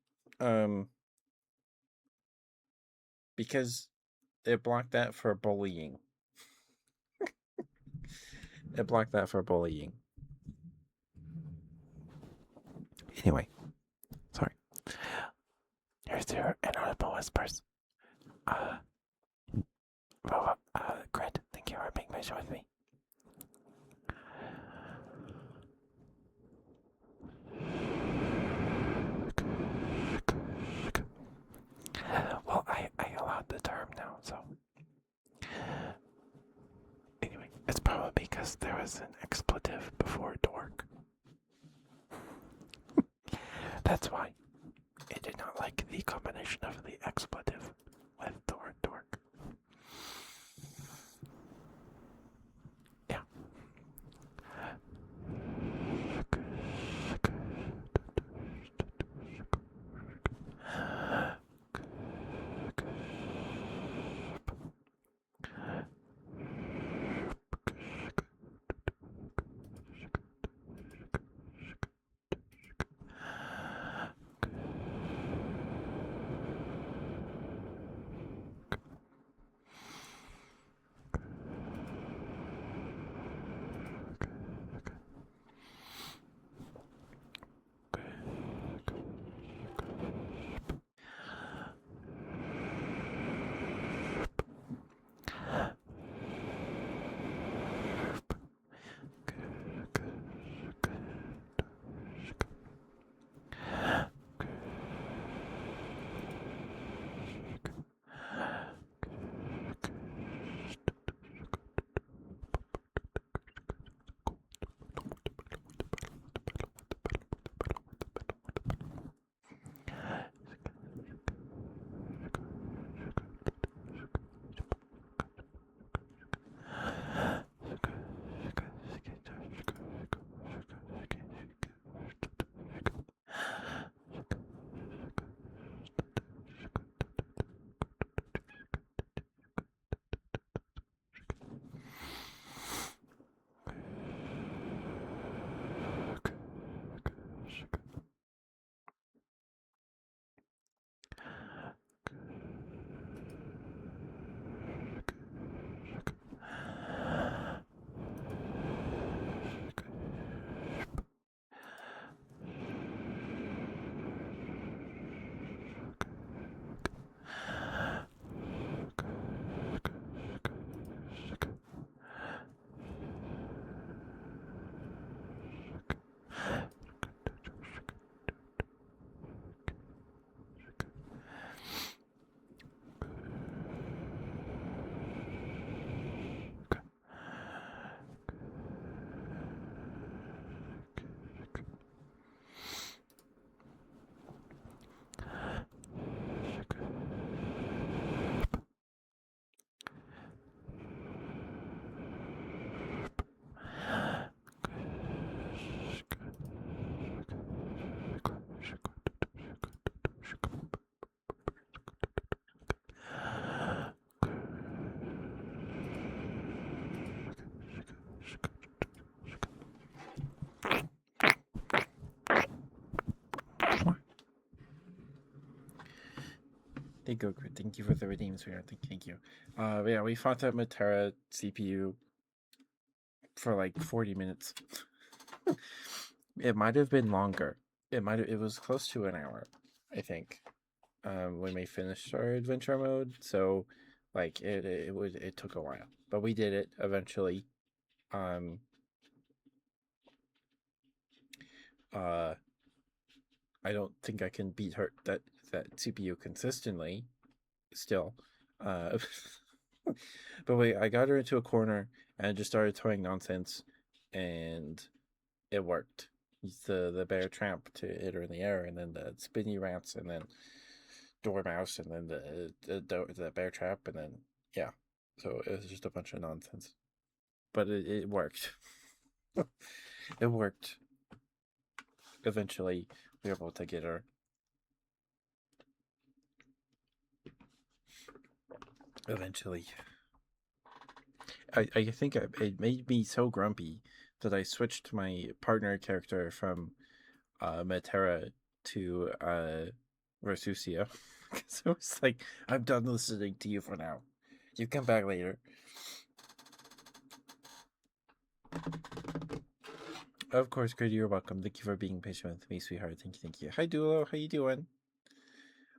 because it blocked that for bullying. It blocked that for bullying. Anyway, sorry. Here's your inaudible whispers. Grit, thank you for being patient with me. Well, I allowed the term now, so. Anyway, it's probably because there was an expletive before dork. That's why. It did not like the combination of the expletive with the word dork. Yeah. go, good. Thank you for the redeems, sweetheart. Thank you. Yeah, we fought that Matera CPU for like 40 minutes. It might have been longer. It was close to an hour, I think. When we finished our adventure mode. So like it took a while. But we did it eventually. Um uh I don't think I can beat her that CPU consistently still. Uh but wait, I got her into a corner and just started throwing nonsense and it worked. The bear tramp to hit her in the air, and then the spinny rants, and then dormouse, and then the bear trap, and then yeah. So it was just a bunch of nonsense, but it worked. It worked. Eventually, we were able to get her. Eventually, I think it made me so grumpy that I switched my partner character from Matera to Versusia. Because it was like, I'm done listening to you for now. You come back later. Of course, Grady, you're welcome. Thank you for being patient with me, sweetheart. Thank you, thank you. Hi, Duo. How you doing?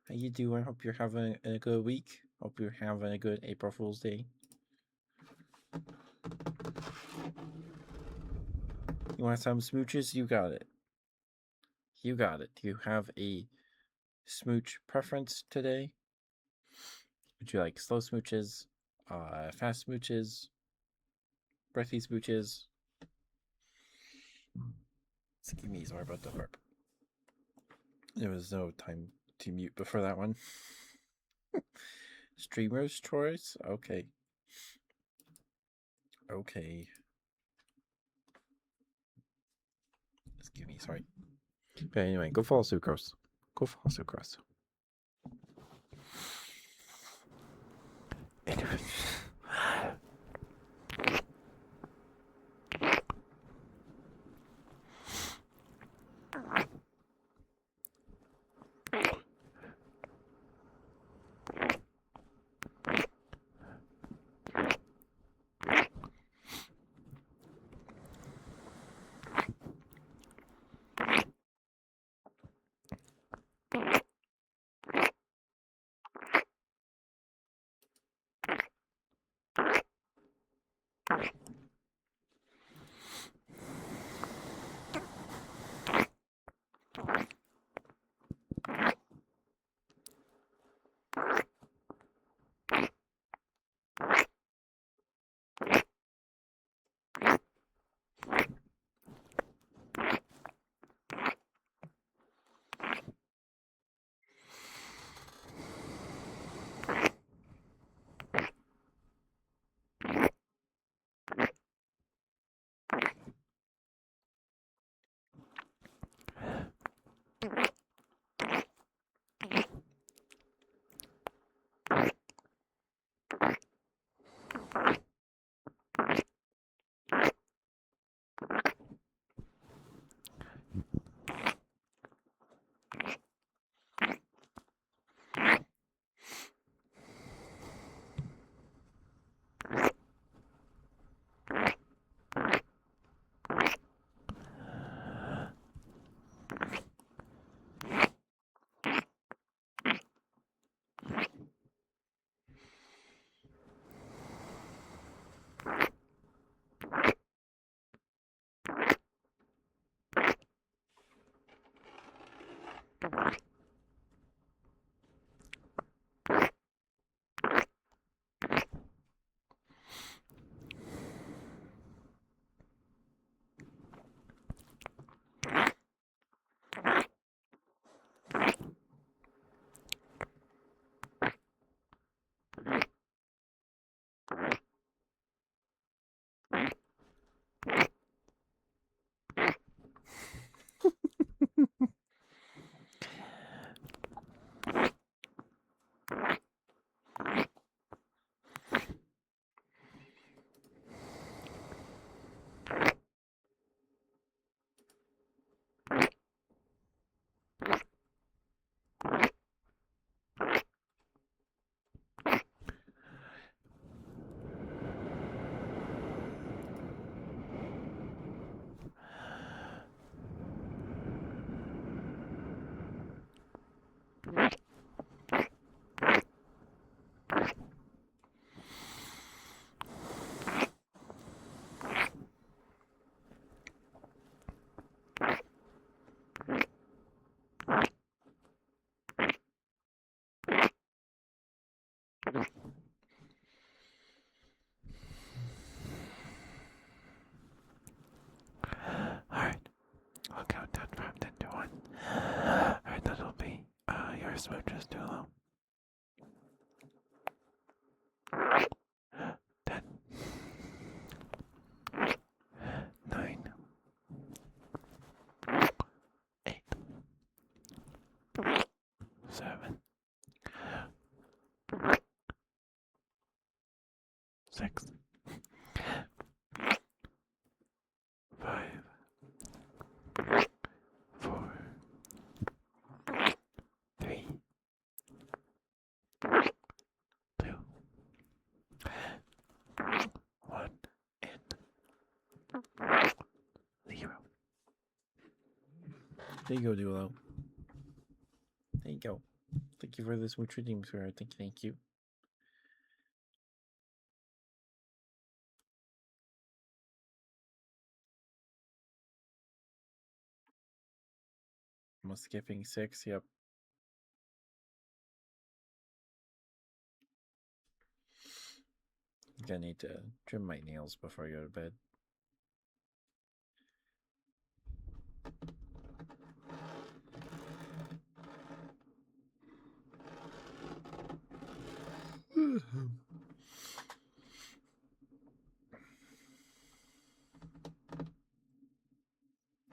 How you doing? Hope you're having a good week. Hope you're having a good April Fool's Day. You want some smooches? You got it. You got it. Do you have a smooch preference today? Would you like slow smooches, fast smooches, breathy smooches? Excuse me, sorry about the burp. There was no time to mute before that one. Streamer's choice? Okay. Okay. Excuse me, sorry. But anyway, go follow Sucrose. Go follow Sucrose. smooches, Dulu. 10, 9, 8, 7, 6, 5, 4, 3, 2, 1, and 0. There you go, Dulo. There you go. Thank you for this smooch redeem, sir. Thank you. I'm skipping 6, yep. Gonna need to trim my nails before I go to bed.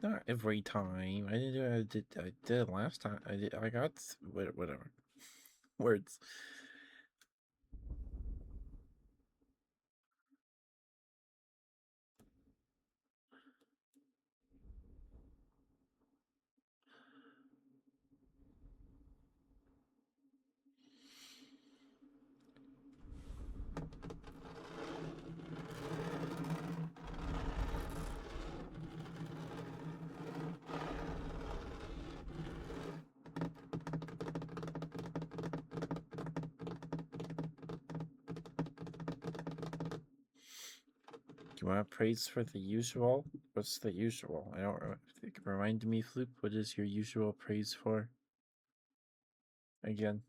Not every time. I did it last time. I got whatever. Words. Do you want praise for the usual? What's the usual? I don't remind me, Floop. What is your usual praise for? Again.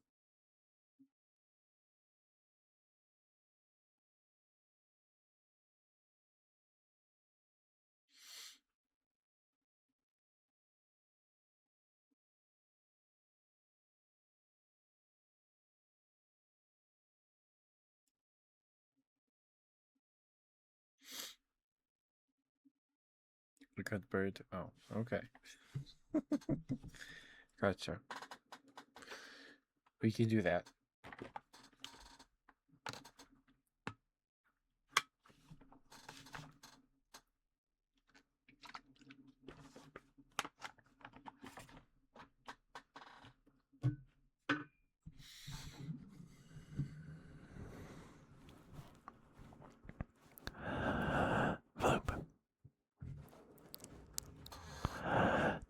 A good bird. Oh, okay. Gotcha. We can do that. Floop.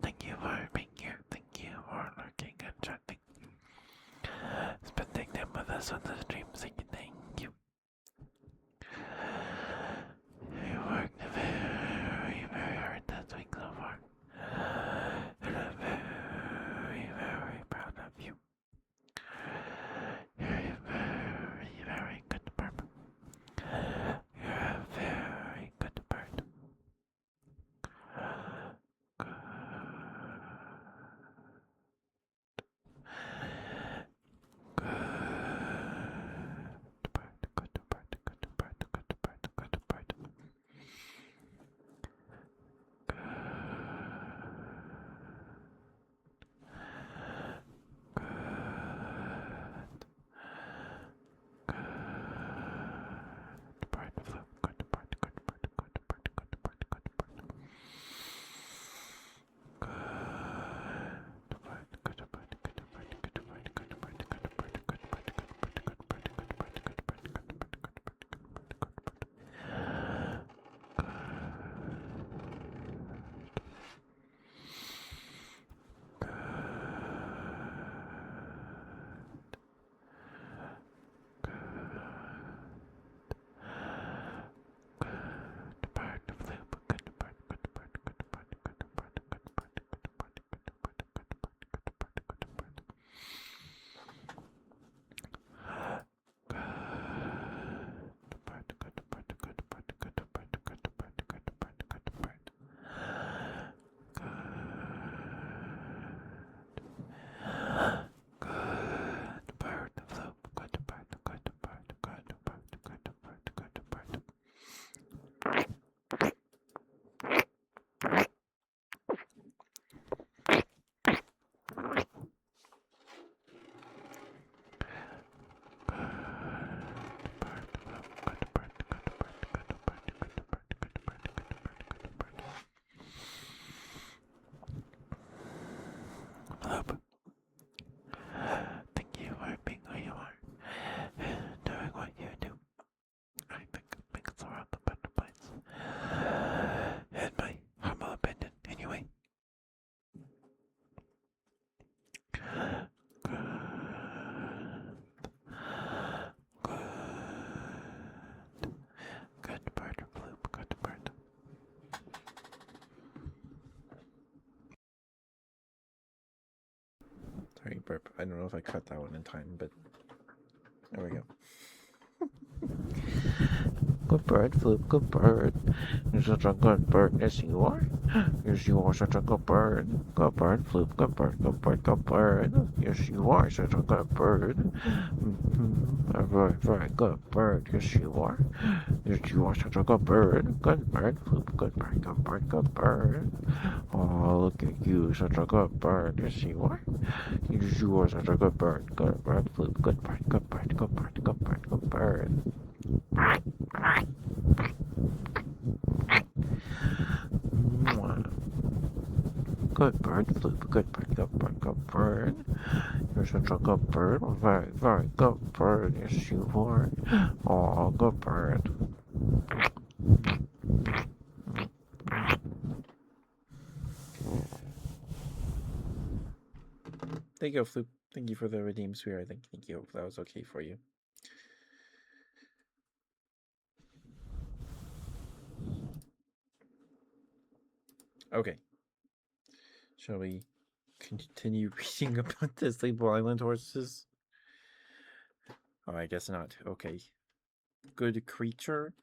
Thank you for being here. Thank you for lurking and chatting. Spending time with us on the stream, saying thank you. You worked very, very hard this week so far. And I'm very, very proud of you. You're a very, very good bird. You're a very good bird. Good. Good. burp. I don't know if I cut that one in time, but there we go. Good bird, Flip, good bird. You're such a good bird, yes you are. Yes you are such a good bird. Good bird, Flip, good bird, good bird, good bird. Yes you are such a good bird. A very, very good bird, yes you are. Yes you are such a good bird. Good bird, Flip, good bird, good bird, good bird. Oh, look at you, such a good bird, yes you are. Yes you are such a good bird. Good bird, Flip, good bird, good bird, good bird, good bird, good bird. Good bird, Flip. Good bird, good bird, good bird. You're such a good bird. Very, very good bird. Yes, you are. Oh, good bird. There you go, Floop. Thank you for the redeem sphere. Thank you. Hope that was okay for you. Okay. Shall we continue reading about the Sleepable Island horses? Oh, I guess not. Okay. Good creature?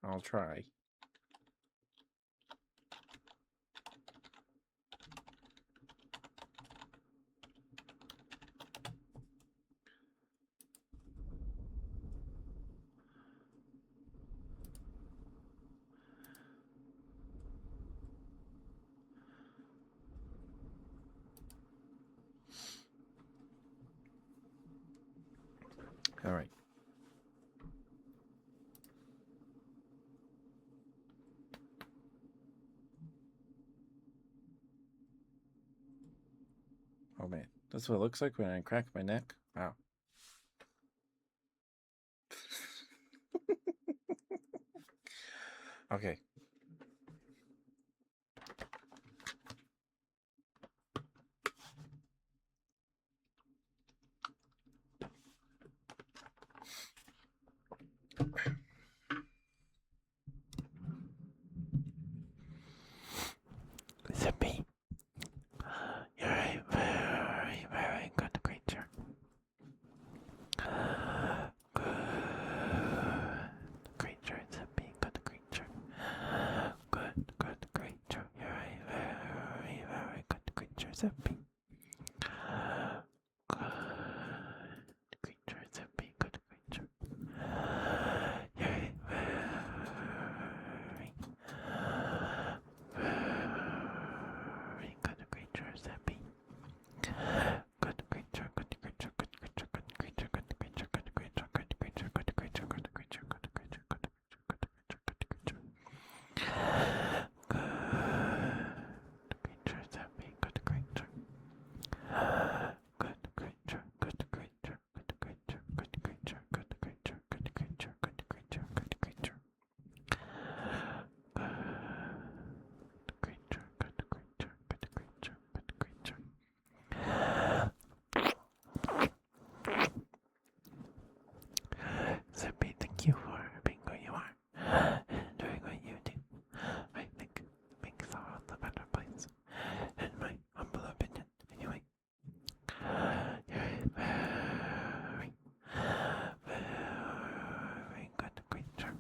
I'll try. All right. Oh man, that's what it looks like when I crack my neck. Wow. Okay. Zippy. You're a very, very good creature. Good creature, Zippy. Good creature. Good, good creature. You're a very, very good creature, Zippy. Good creature, Zippy. Good creature. You're a very good creature, Zippy. Good creature, good creature, good creature, good creature, good creature, good creature, good creature, good creature, good creature, good creature, good creature, good creature, Zippy. Good creature. Good creature, good creature, good creature, good creature, good creature, good creature, good creature, good creature. Good creature, good creature, good creature, good creature. Zippy, thank you for being who you are and doing what you do. I think makes the world a better place, in my humble opinion. Anyway, you're a very, very good creature.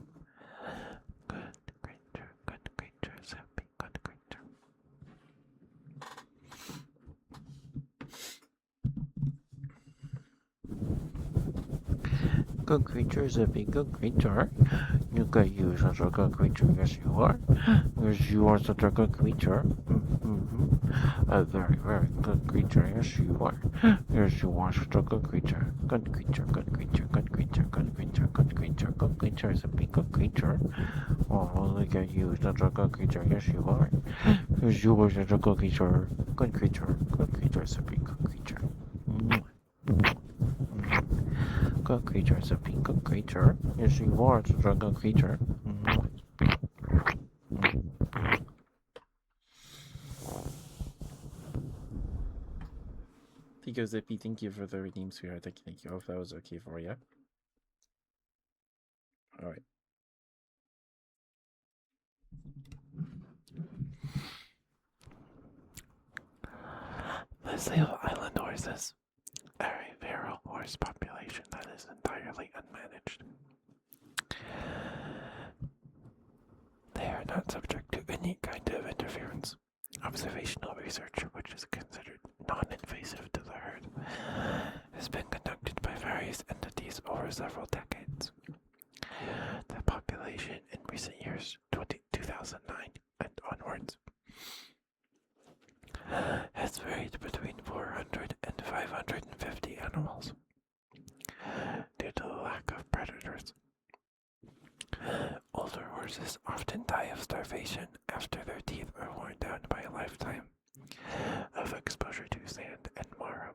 Good creature, good creature, Zippy, good creature. Good creature, Zippy, good creature. You got you such a good creature, yes you are. Yes, you are such a good creature. A very, very good creature, yes you are. Yes, you are such a good creature. Good creature, good creature, good creature, good creature, good creature, good creature, Zippy, good creature. Oh, look at you, such a good creature, yes you are. Yes, you are such a good creature. Good creature, Zippy, good creature. Good creature, Zippy, good creature. Yes, you are such a good creature. Tico Zippy, thank you for the redeem sphere. Thank you. Hope that was okay for you. All right. Sable Island horses are a feral horse population that is entirely unmanaged. They are not subject to any kind of interference. Observational research, which is considered non-invasive to the herd, has been conducted by various entities over several decades. The population in recent years, 2009 and onwards, has varied between 400 and 550 animals due to the lack of predators. Older horses often die of starvation after their teeth are worn down by a lifetime of exposure to sand and marram.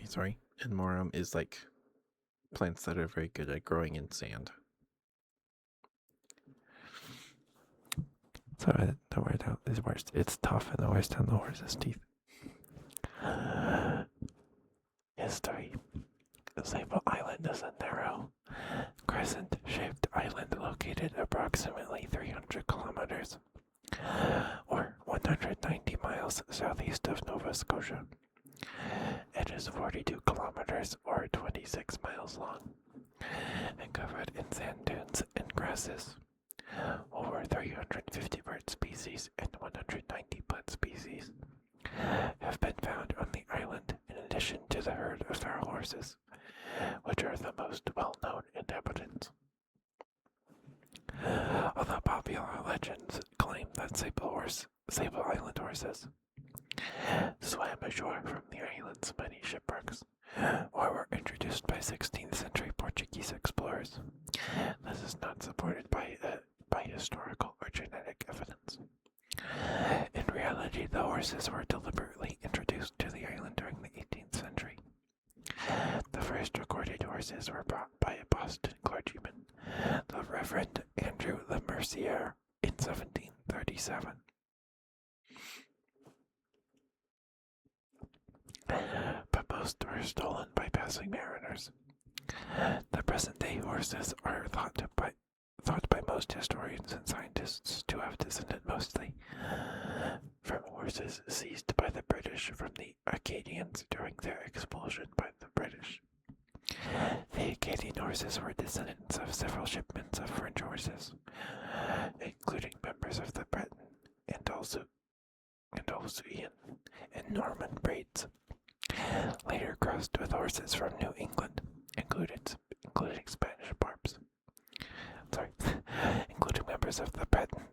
Sorry. And marram is like plants that are very good at growing in sand. So the word out is worse. It's tough and the worst on the horse's teeth. History. Sable Island is a narrow, crescent-shaped island located approximately 300 kilometers, or 190 miles southeast of Nova Scotia. It is 42 kilometers, or 26 miles long, and covered in sand dunes and grasses. Over 350 bird species and 190 plant species have been found on the island in addition to the herd of feral horses, which are the most well-known inhabitants. Although popular legends claim that Sable Island horses swam ashore from the island's many shipwrecks, or were introduced by 16th century Portuguese explorers, this is not supported by historical or genetic evidence. In reality, the horses were deliberately introduced to the island during the 18th century. The first recorded horses were brought by a Boston clergyman, the Reverend Andrew Le Mercier, in 1737. But most were stolen by passing mariners. The present-day horses are thought by most historians and scientists to have descended mostly from horses seized by the British from the Acadians during their expulsion by the British. The Acadian horses were descendants of several shipments of French horses, including members of the Breton, Andalusian, and Norman breeds, later crossed with horses from New England, including Spanish barbs. Including members of the Breton,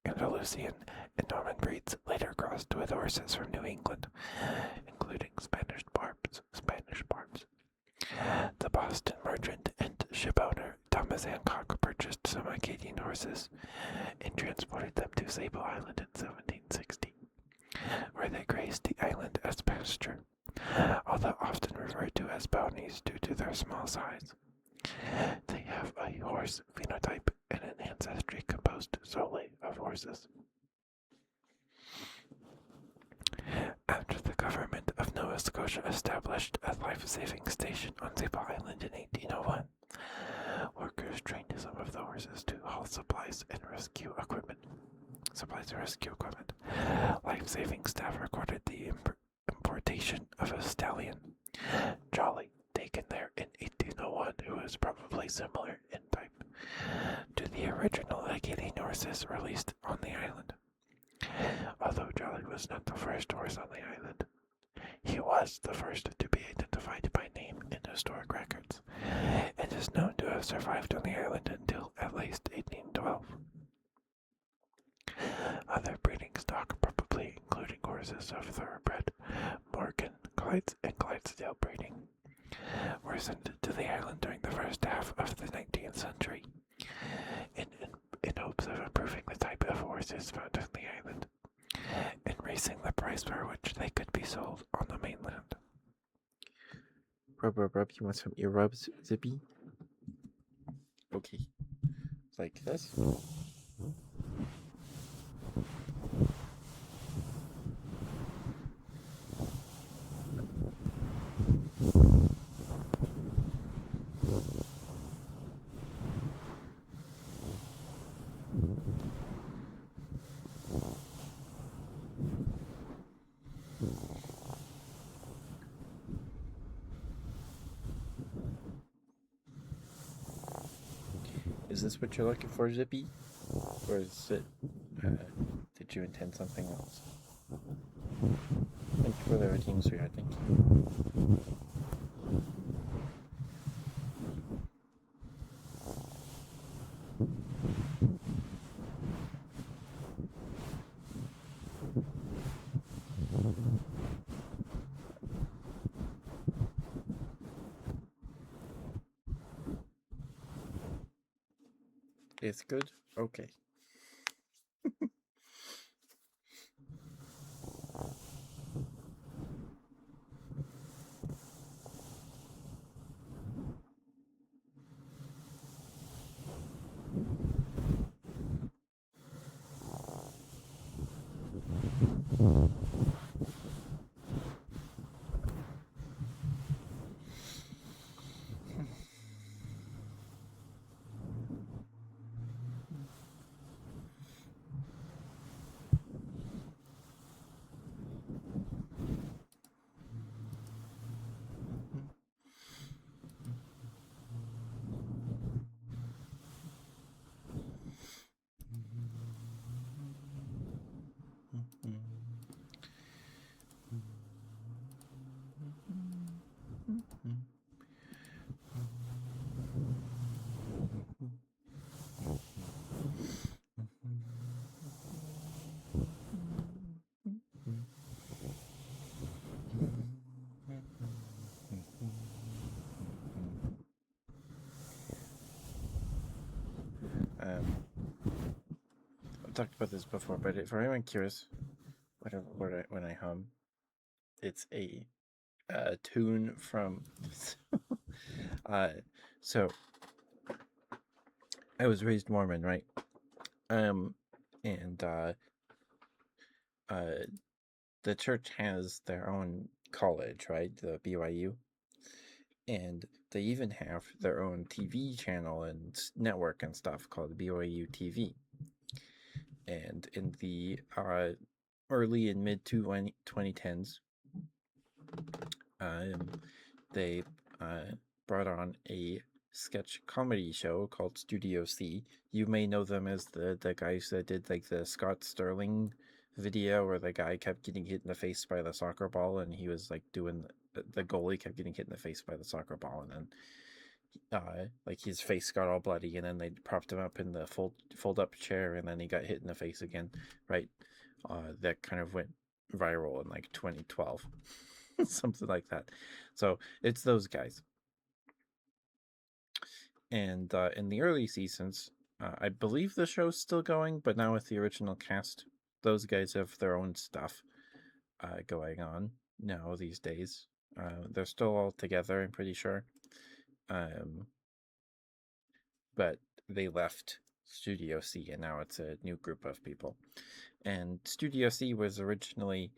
Andalusian, and Norman breeds, later crossed with horses from New England, including Spanish barbs. The Boston merchant and shipowner Thomas Hancock purchased some Acadian horses and transported them to Sable Island in 1760, where they grazed the island as pasture, although often referred to as ponies due to their small size. They have a horse phenotype and an ancestry composed solely of horses. After the government of Nova Scotia established a life-saving station on Sable Island in 1801, workers trained some of the horses to haul supplies and rescue equipment. Life-saving staff recorded the importation of a stallion, Jolly, taken there in 1801, who was probably similar in type to the original Acadian horses released on the island. Although Jolly was not the first horse on the island, he was the first to be identified by name in historic records, and is known to have survived on the island until at least 1812. Other breeding stock, probably including horses of thoroughbred, Morgan, and Clydesdale breeding, were sent to the island during the first half of the 19th century, in hopes of improving the type of horses found on the island, and raising the price for which they could be sold on the mainland. Rub, you want some ear rubs, Zippy? Okay. Like this? Is this what you're looking for, Zippy? Or is it, did you intend something else? Thank you for the routine, sweetheart. Thank you. It's good? Okay. Um, I've talked about this before, but for anyone curious, when I hum, it's a tune from. uh, so I was raised Mormon, right? Um, and uh, the church has their own college, right? The BYU, and they even have their own TV channel and network and stuff called BYU TV. And in the early and mid 2010s, um, they brought on a sketch comedy show called Studio C. You may know them as the guys that did like the Scott Sterling video where the guy kept getting hit in the face by the soccer ball, and he was like doing the goalie kept getting hit in the face by the soccer ball, and then like his face got all bloody, and then they propped him up in the fold up chair, and then he got hit in the face again, right? That kind of went viral in like 2012, something like that. So it's those guys. And in the early seasons, I believe the show's still going, but now with the original cast, those guys have their own stuff going on now these days. They're still all together, I'm pretty sure. Um, but they left Studio C, and now it's a new group of people. And Studio C was originally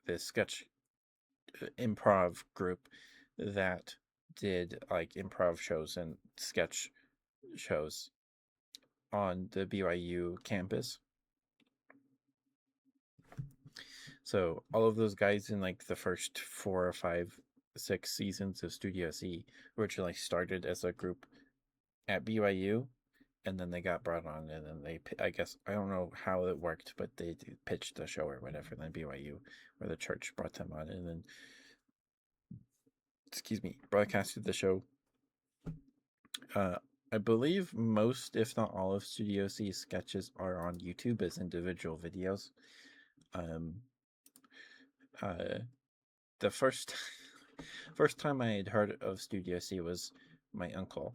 this sketch improv group that did like improv shows and sketch shows on the BYU campus. So all of those guys in like the first 4 or 5, 6 seasons of Studio C originally started as a group at BYU, and then they got brought on, and then I guess I don't know how it worked, but they pitched the show or whatever. And then BYU, where the church brought them on, and then broadcasted the show. Uh, I believe most, if not all, of Studio C's sketches are on YouTube as individual videos. Um, uh, the first first time I had heard of Studio C was my uncle,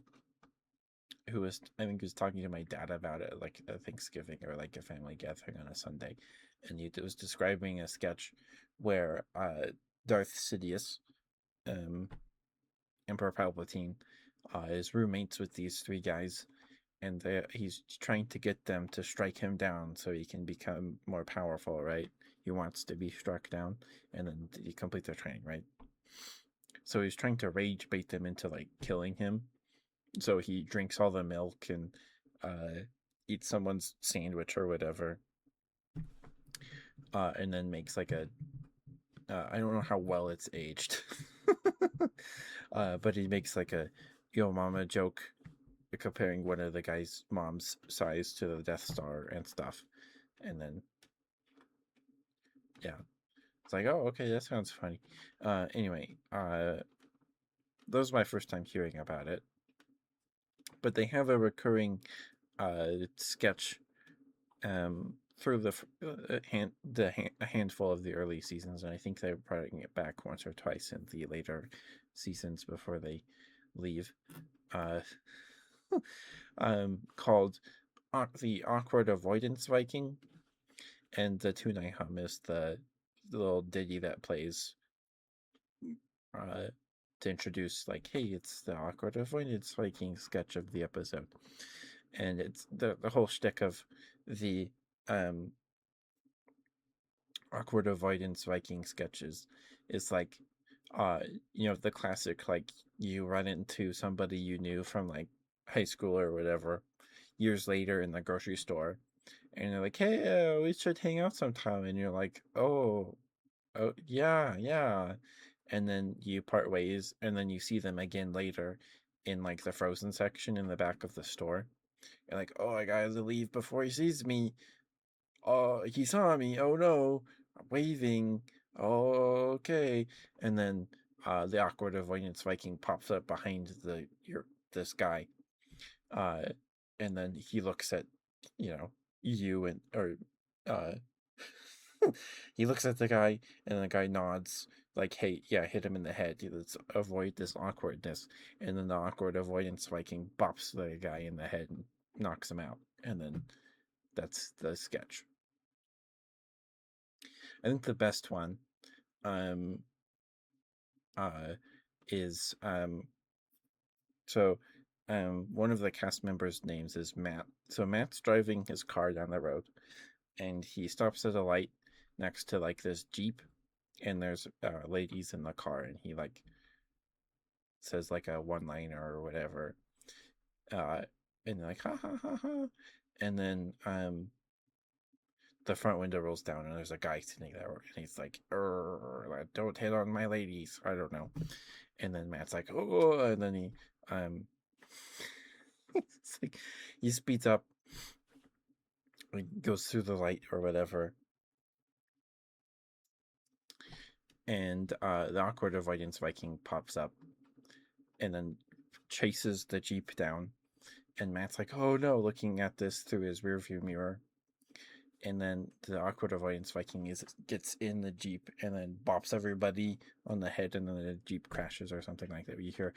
who was I think was talking to my dad about it like a Thanksgiving or like a family gathering on a Sunday, and he was describing a sketch where Darth Sidious, um, Emperor Palpatine, is roommates with these three guys, and he's trying to get them to strike him down so he can become more powerful, right? He wants to be struck down and then complete their training, right? So he's trying to rage bait them into like killing him. So he drinks all the milk and eats someone's sandwich or whatever, and then makes like a I don't know how well it's aged, but he makes like a yo mama joke comparing one of the guy's mom's size to the Death Star and stuff. And then, yeah, it's like, oh, okay, that sounds funny. Anyway, that was my first time hearing about it. But they have a recurring sketch through a handful of the early seasons, and I think they're bringing it back once or twice in the later seasons before they leave. Uh, called the Awkward Avoidance Viking, and the tune I hum is the little ditty that plays uh, to introduce, like, hey, it's the Awkward Avoidance Viking sketch of the episode, and it's the whole shtick of the um Awkward Avoidance Viking sketches is like, uh the classic, like, you run into somebody you knew from like high school or whatever years later in the grocery store, and they're like, hey, we should hang out sometime, and you're like, oh, yeah, yeah, and then you part ways, and then you see them again later in like the frozen section in the back of the store. You're like, oh, I gotta leave before he sees me. Oh, he saw me. Oh no, waving. Oh, okay. And then the awkward avoidance Viking pops up behind this guy. Uh, and then he looks at, you know, you and or uh he looks at the guy, and the guy nods like, hey, yeah, hit him in the head. Let's avoid this awkwardness. And then the awkward avoidance Viking bops the guy in the head and knocks him out. And then that's the sketch. I think the best one um uh is so one of the cast members' names is Matt. So Matt's driving his car down the road, and he stops at a light next to like this Jeep, and there's ladies in the car, and he like says like a one liner or whatever. Uh and they're like, ha ha ha ha. And then the front window rolls down, and there's a guy sitting there, and he's like, don't hit on my ladies. I don't know. And then Matt's like, oh, and then um it's like he speeds up, goes through the light or whatever, and the awkward avoidance Viking pops up and then chases the Jeep down. And Matt's like, oh no, looking at this through his rearview mirror. And then the awkward avoidance Viking gets in the Jeep and then bops everybody on the head, and then the Jeep crashes or something like that. You hear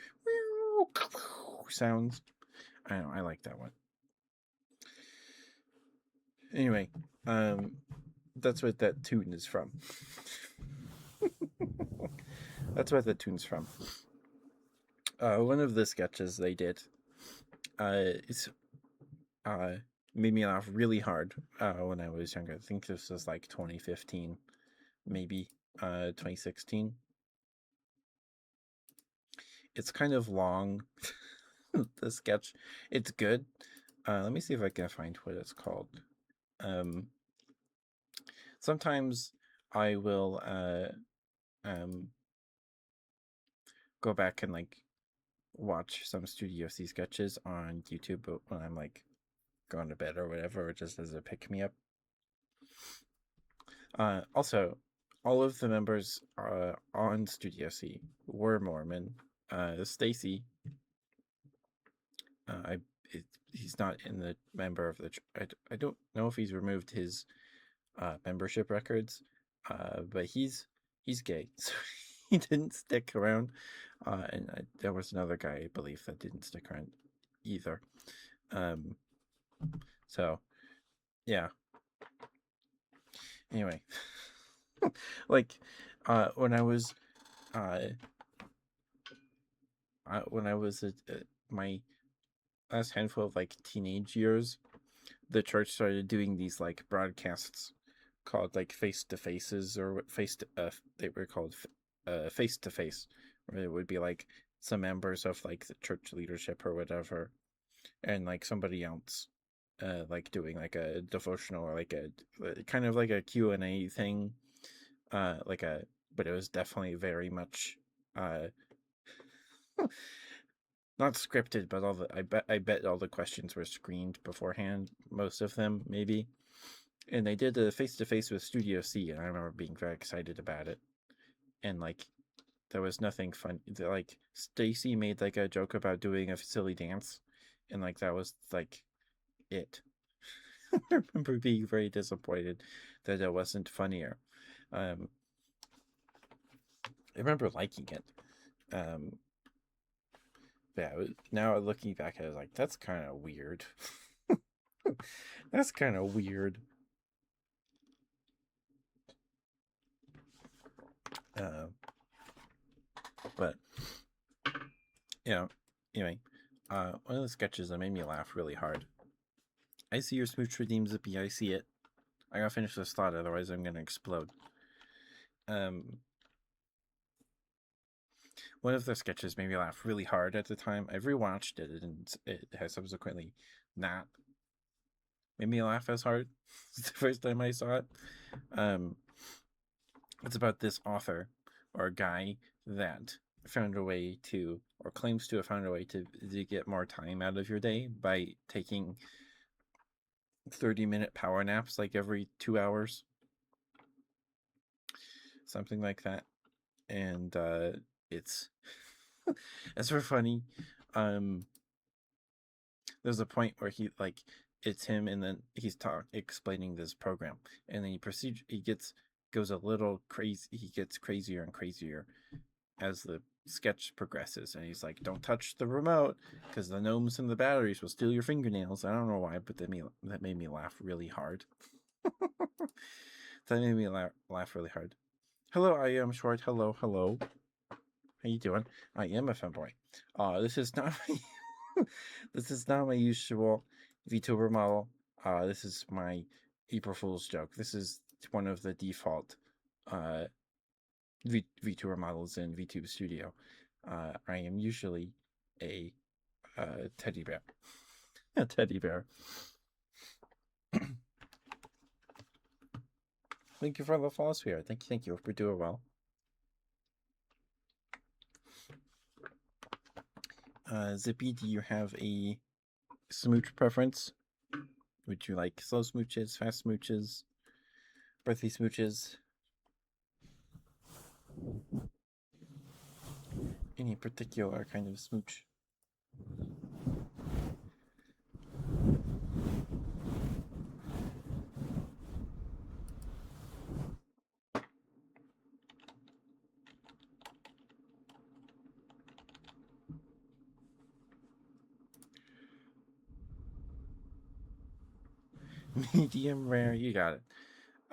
sounds. I know, I like that one. Anyway, that's what that tune is from. That's what the tune's from. One of the sketches they did is made me laugh really hard when I was younger. I think this was like 2015, maybe 2016. It's kind of long. The sketch, it's good. Let me see if I can find what it's called. Um, Sometimes I will um, go back and like watch some Studio C sketches on YouTube, but when I'm like going to bed or whatever, or just as a pick me up. Also, all of the members on Studio C were Mormon. Stacy, I he's not in the member of the. I don't know if he's removed his membership records, but he's gay, so he didn't stick around. And there was another guy, I believe, that didn't stick around either. Um, so yeah. Anyway, like when I was uh, my last handful of like teenage years, the church started doing these like broadcasts called like face to faces, or they were called face to face, where it would be like some members of like the church leadership or whatever, and like somebody else like doing like a devotional, or like a kind of like a Q&A thing, like a but it was definitely very much uh not scripted, but I bet all the questions were screened beforehand. Most of them, maybe. And they did a face to face with Studio C, and I remember being very excited about it. And like, there was nothing fun. Like Stacy made like a joke about doing a silly dance, and like that was like it. I remember being very disappointed that it wasn't funnier. Um, I remember liking it. Um, yeah, now looking back at it, like that's kind of weird. That's kind of weird. Uh, but you know, anyway, one of the sketches that made me laugh really hard. I see your smooch redeem Zippy. I see it. I gotta finish this thought, otherwise I'm gonna explode. Um, One of the sketches made me laugh really hard at the time. I've rewatched it, and it has subsequently not made me laugh as hard as the first time I saw it. Um, it's about this author or guy that found a way to, or claims to have found a way to get more time out of your day by taking 30-minute power naps like every 2 hours, something like that. And it's it's very funny. Um, there's a point where he like it's him, and then he's explaining this program, and then he goes a little crazy. He gets crazier and crazier as the sketch progresses, and he's like, "Don't touch the remote because the gnomes and the batteries will steal your fingernails." I don't know why, but that made me laugh really hard. That made me laugh really hard. Hello, I am short. Hello, hello. How you doing? I am a femboy. This is not this is not my usual VTuber model. This is my April Fool's joke. This is one of the default uh, VTuber models in VTube Studio. I am usually a teddy bear. A teddy bear. Thank you for the follow, sweetheart. Thank you. Hope you're doing well. Zippy, do you have a smooch preference? Would you like slow smooches, fast smooches, breathy smooches? Any particular kind of smooch? Medium rare, you got it.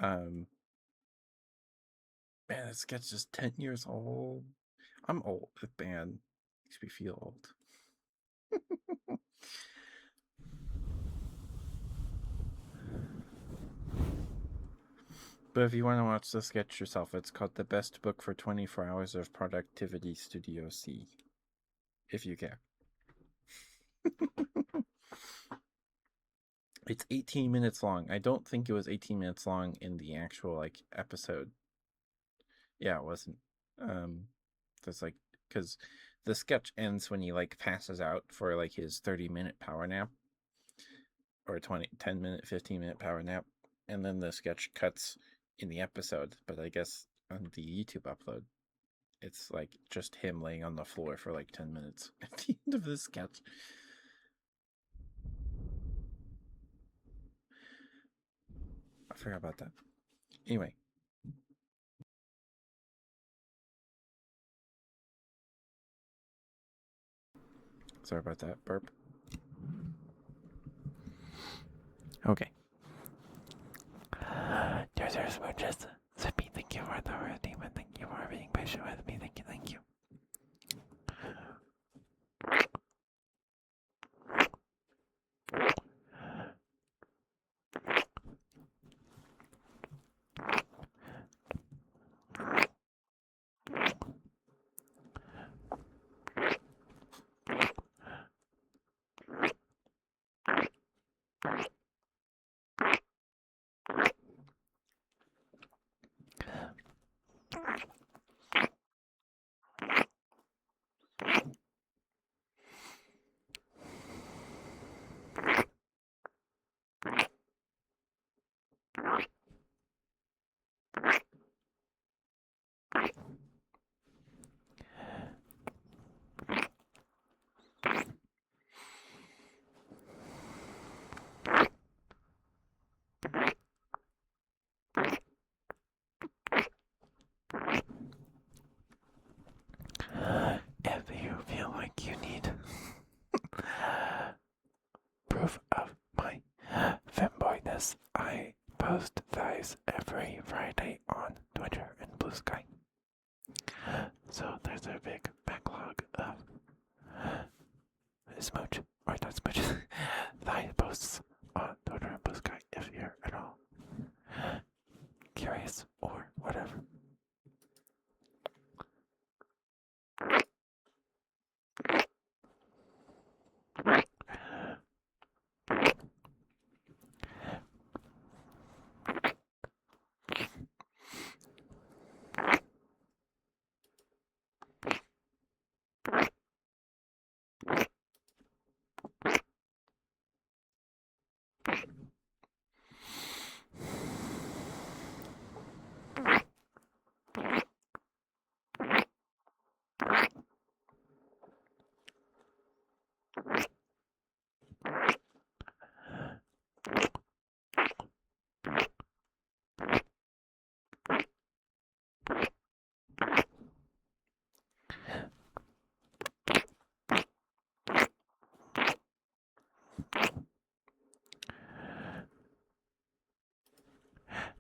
Um, Man, that sketch is 10 years old. I'm old. Man, makes me feel old. But if you want to watch the sketch yourself, it's called The Best Book for 24 Hours of Productivity Studio C. If you care. It's 18 minutes long. I don't think it was 18 minutes long in the actual like episode. Yeah, it wasn't. That's like because the sketch ends when he like passes out for like his 30-minute power nap, or 10-minute, 15-minute power nap, and then the sketch cuts in the episode. But I guess on the YouTube upload, it's like just him laying on the floor for like 10 minutes at the end of the sketch. I forgot about that. Anyway. Sorry about that burp. Okay. There's our smooches. Zippy, thank you for the redeem, and thank you for being patient with me. Thank you. post those every Friday on Twitter and Blue Sky. So there's a big backlog of smooch, or not smooch, thigh posts on Twitter and Blue Sky if you're at all curious or whatever.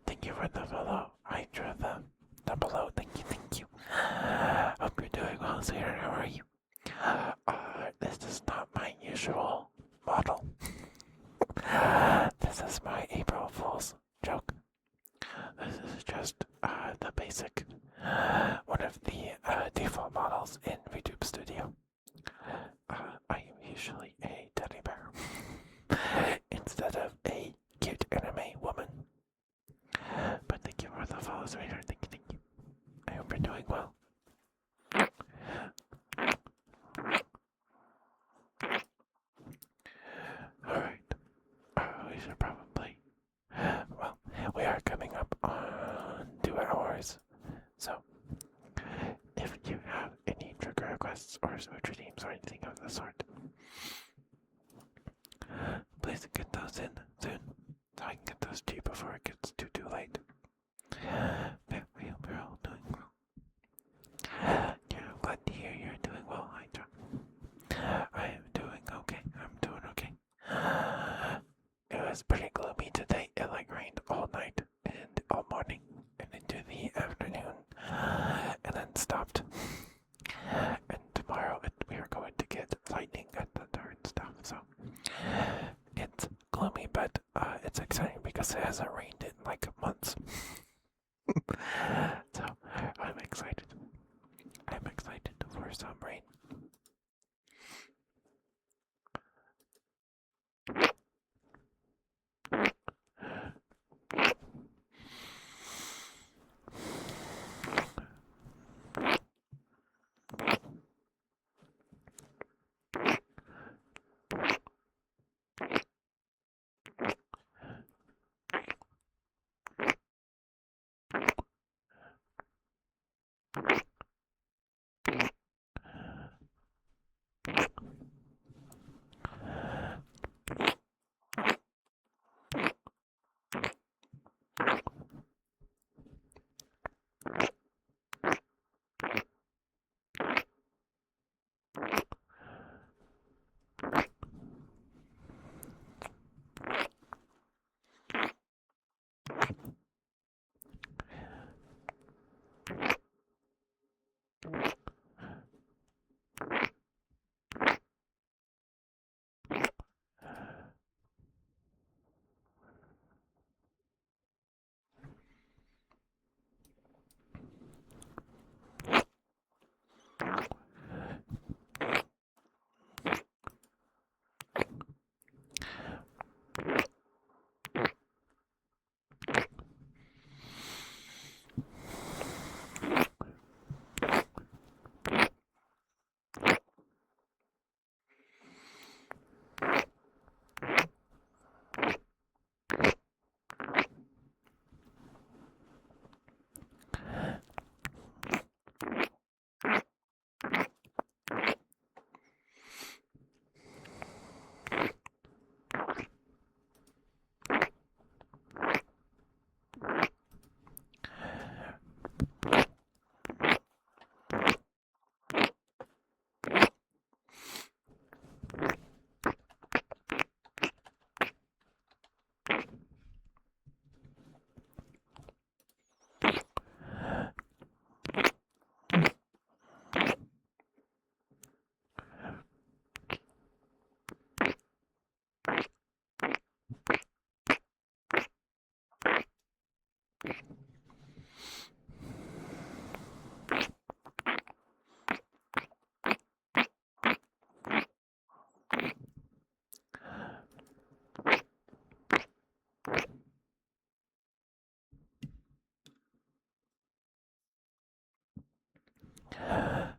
Thank you for the follow. I drew the below. Thank you. Hope you're doing well, sweetheart. How are you? This is not my usual model. This is my April Fool's joke. This is just the basic, one of the default models in VTube Studio. I am usually a teddy bear instead of a cute anime woman. But thank you for the follow, sweetheart. Thank you. I hope you're doing well. Alright. We should probably. Well, we are coming up on 2 hours. So, if you have any trigger requests or switch redeems or anything of the sort, please get those in soon so I can get those to you before it gets too late. Yeah, we hope you're all doing well. Yeah, I'm glad to hear you're doing well, Hydra. I am doing okay. I'm doing okay. It was pretty gloomy today. It rained all night and all morning and into the afternoon and then stopped. And tomorrow we are going to get lightning and thunder and stuff. So it's gloomy, but it's exciting because it hasn't rained in months. So I'm excited. I'm excited for some rain.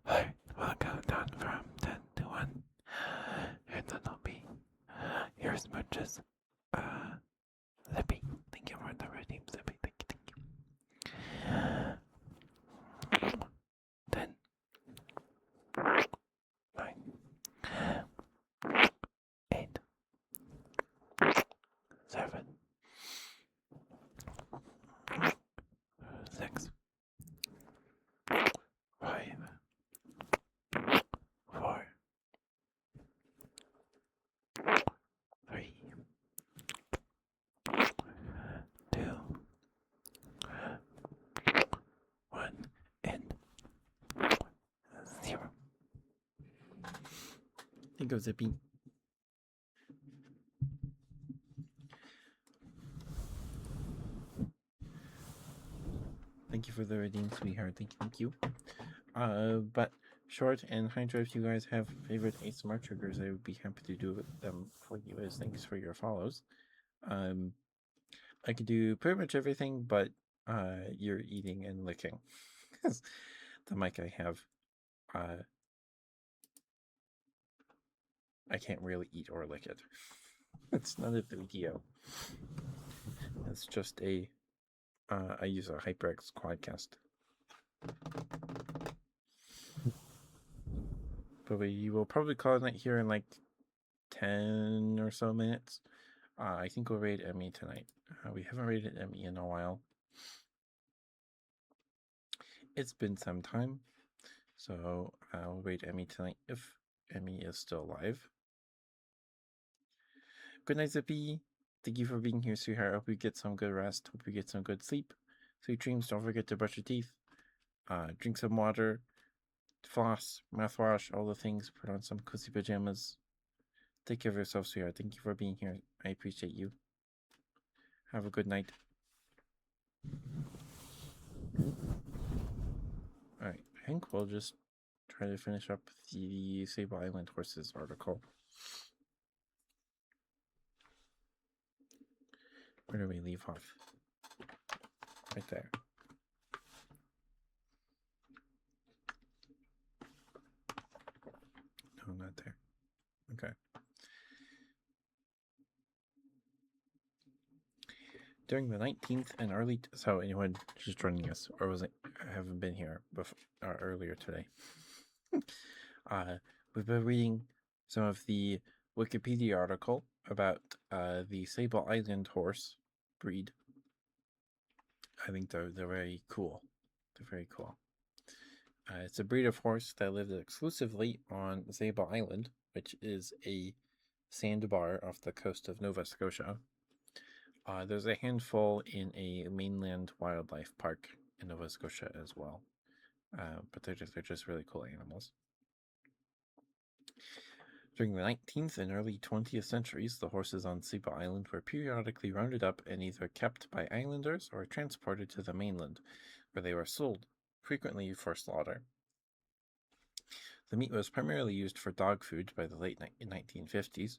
Alright, we'll count down from 10 to 1. And then I'll be your smooches. Zippy. Thank you for the redeem, Zippy. Thank you, thank you. 10, 9, 8, 7, 6, 5, 4, 3, 2, 1, and 0. Think of Zippy. Thank you for the redeem, sweetheart. Thank you. But Short and Hydra, if you guys have favorite ASMR triggers, I would be happy to do them for you as thanks for your follows. I could do pretty much everything, but you're eating and licking. Because the mic I have, I can't really eat or lick it. It's not a video. It's just I use a HyperX Quadcast. But we will probably call it here in like 10 or so minutes. I think we'll raid Emmy tonight. We haven't raided Emmy in a while. It's been some time. So I'll raid Emmy tonight if Emmy is still alive. Good night, Zippy. Thank you for being here, sweetheart. Hope you get some good rest. Hope you get some good sleep. Sweet dreams. Don't forget to brush your teeth. Drink some water. Floss, mouthwash, all the things. Put on some cozy pajamas. Take care of yourself, sweetheart. Thank you for being here. I appreciate you. Have a good night. Alright, I think we'll just try to finish up the Sable Island Horses article. Where do we leave off? Right there. No, not there. Okay. During the 19th and early... So anyone just joining us, or was it... I haven't been here before, earlier today. We've been reading some of the Wikipedia article about the Sable Island horse breed. I think they're very cool. They're very cool. It's a breed of horse that lives exclusively on Sable Island, which is a sandbar off the coast of Nova Scotia. There's a handful in a mainland wildlife park in Nova Scotia as well, but they're just really cool animals. During the 19th and early 20th centuries, the horses on Sable Island were periodically rounded up and either kept by islanders or transported to the mainland, where they were sold, frequently for slaughter. The meat was primarily used for dog food by the late 1950s.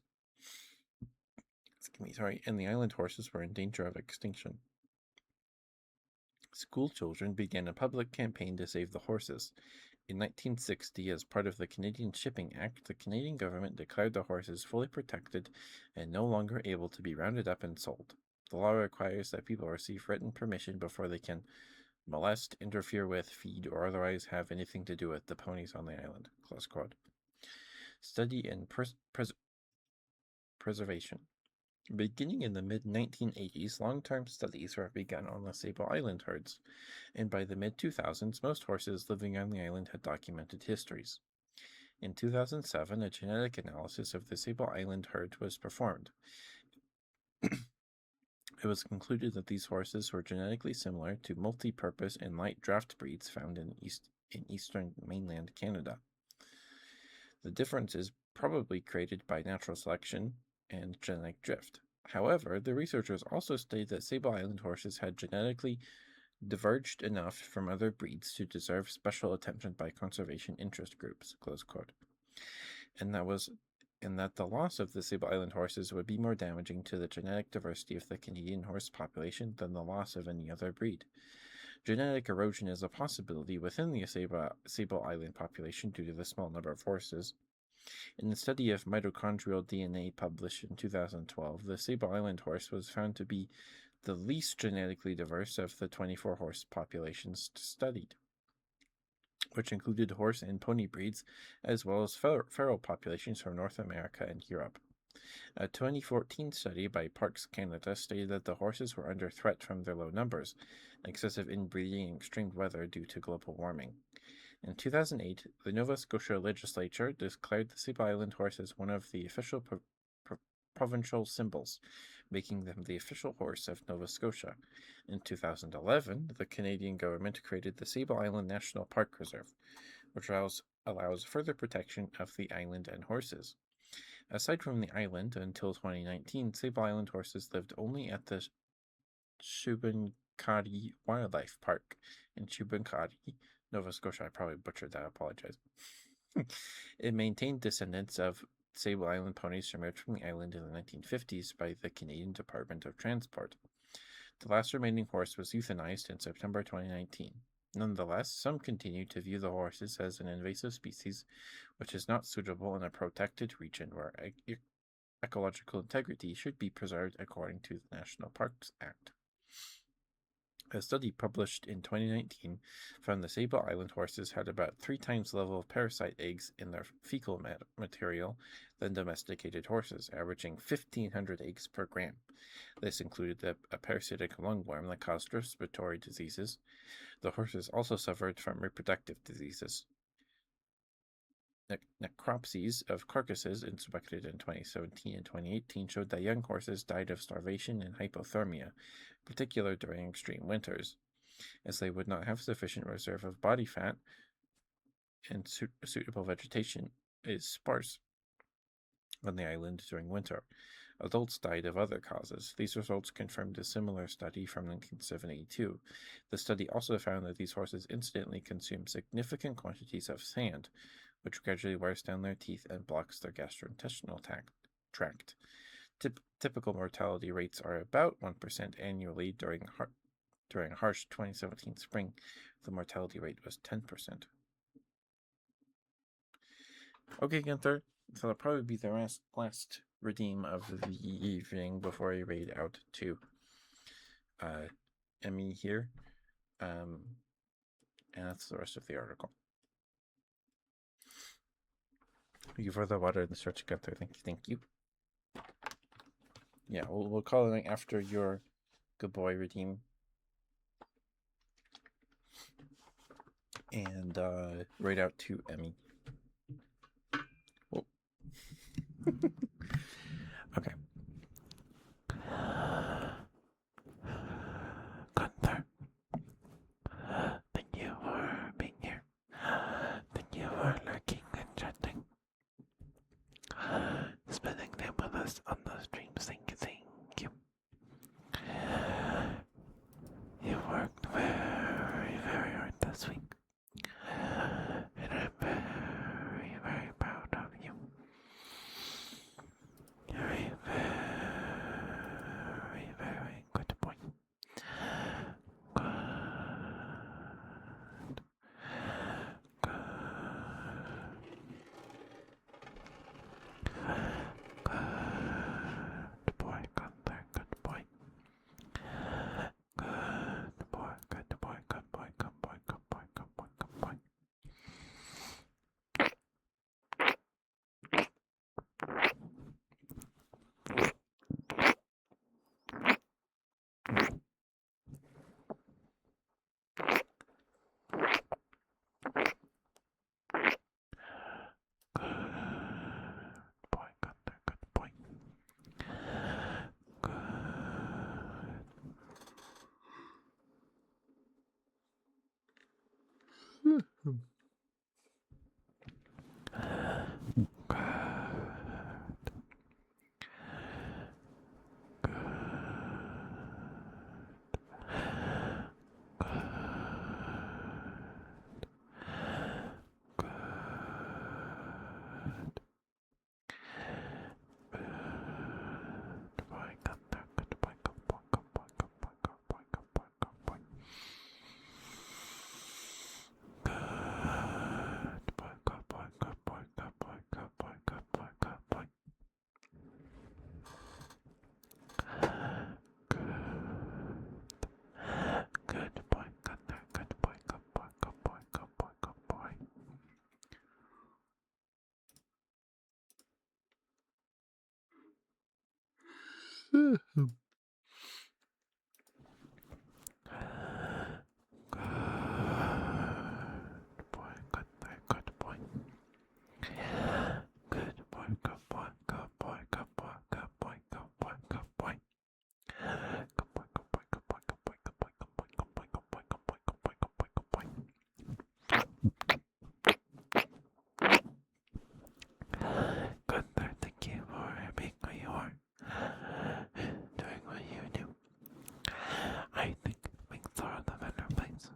And the island horses were in danger of extinction. School children began a public campaign to save the horses. In 1960, as part of the Canadian Shipping Act, the Canadian government declared the horses fully protected and no longer able to be rounded up and sold. The law requires that people receive written permission before they can molest, interfere with, feed, or otherwise have anything to do with the ponies on the island. Close quote. Study and preservation. Beginning in the mid-1980s, long-term studies were begun on the Sable Island herds, and by the mid-2000s, most horses living on the island had documented histories. In 2007, a genetic analysis of the Sable Island herd was performed. It was concluded that these horses were genetically similar to multi-purpose and light draft breeds found in eastern mainland Canada. The difference is probably created by natural selection and genetic drift. However, the researchers also stated that Sable Island horses had genetically diverged enough from other breeds to deserve special attention by conservation interest groups, close quote. And that the loss of the Sable Island horses would be more damaging to the genetic diversity of the Canadian horse population than the loss of any other breed. Genetic erosion is a possibility within the Sable Island population due to the small number of horses. In a study of mitochondrial DNA published in 2012, the Sable Island horse was found to be the least genetically diverse of the 24 horse populations studied, which included horse and pony breeds, as well as feral populations from North America and Europe. A 2014 study by Parks Canada stated that the horses were under threat from their low numbers, excessive inbreeding, and extreme weather due to global warming. In 2008, the Nova Scotia legislature declared the Sable Island horse as one of the official provincial symbols, making them the official horse of Nova Scotia. In 2011, the Canadian government created the Sable Island National Park Reserve, which allows further protection of the island and horses. Aside from the island, until 2019, Sable Island horses lived only at the Shubenacadie Wildlife Park in Shubenacadie, Nova Scotia. I probably butchered that, I apologize. It maintained descendants of Sable Island ponies removed from the island in the 1950s by the Canadian Department of Transport. The last remaining horse was euthanized in September 2019. Nonetheless, some continue to view the horses as an invasive species, which is not suitable in a protected region where ecological integrity should be preserved according to the National Parks Act. A study published in 2019 found the Sable Island horses had about 3 times the level of parasite eggs in their fecal material than domesticated horses, averaging 1,500 eggs per gram. This included a parasitic lungworm that caused respiratory diseases. The horses also suffered from reproductive diseases. Necropsies of carcasses inspected in 2017 and 2018 showed that young horses died of starvation and hypothermia, particularly during extreme winters, as they would not have sufficient reserve of body fat and suitable vegetation is sparse on the island during winter. Adults died of other causes. These results confirmed a similar study from 1972. The study also found that these horses incidentally consume significant quantities of sand, which gradually wears down their teeth and blocks their gastrointestinal tract. Typical mortality rates are about 1% annually. During harsh 2017 spring, the mortality rate was 10%. Okay, Gunther, so that'll probably be the last redeem of the evening before I read out to Emmy here. And that's the rest of the article. Thank you for the water and the search, Gunther. Thank you. Yeah, we'll call it after your good boy redeem. And read out to Emmy. Oh. Okay. Gunther, thank you for being here. Thank you for lurking and chatting. Spending time with us on the streams. Thank you. You worked very, very hard this week. And I'm very, very proud of you. You're a very, very good boy. Good. Good. Good boy, Gunther. Good boy. Good boy, good boy, good boy, good boy, good boy, good boy, good boy. Good boy, Gunther, good boy. Good. Good. boy, good boy, good boy. Good boy, good boy, good boy, good boy, good boy, good boy, good boy. Good boy, good boy, good boy, good boy, good boy, good boy, good boy, good boy, good boy, good boy, good boy, good boy. Good there, thank you for being who you are. Doing what you do. I think being thorough the better place.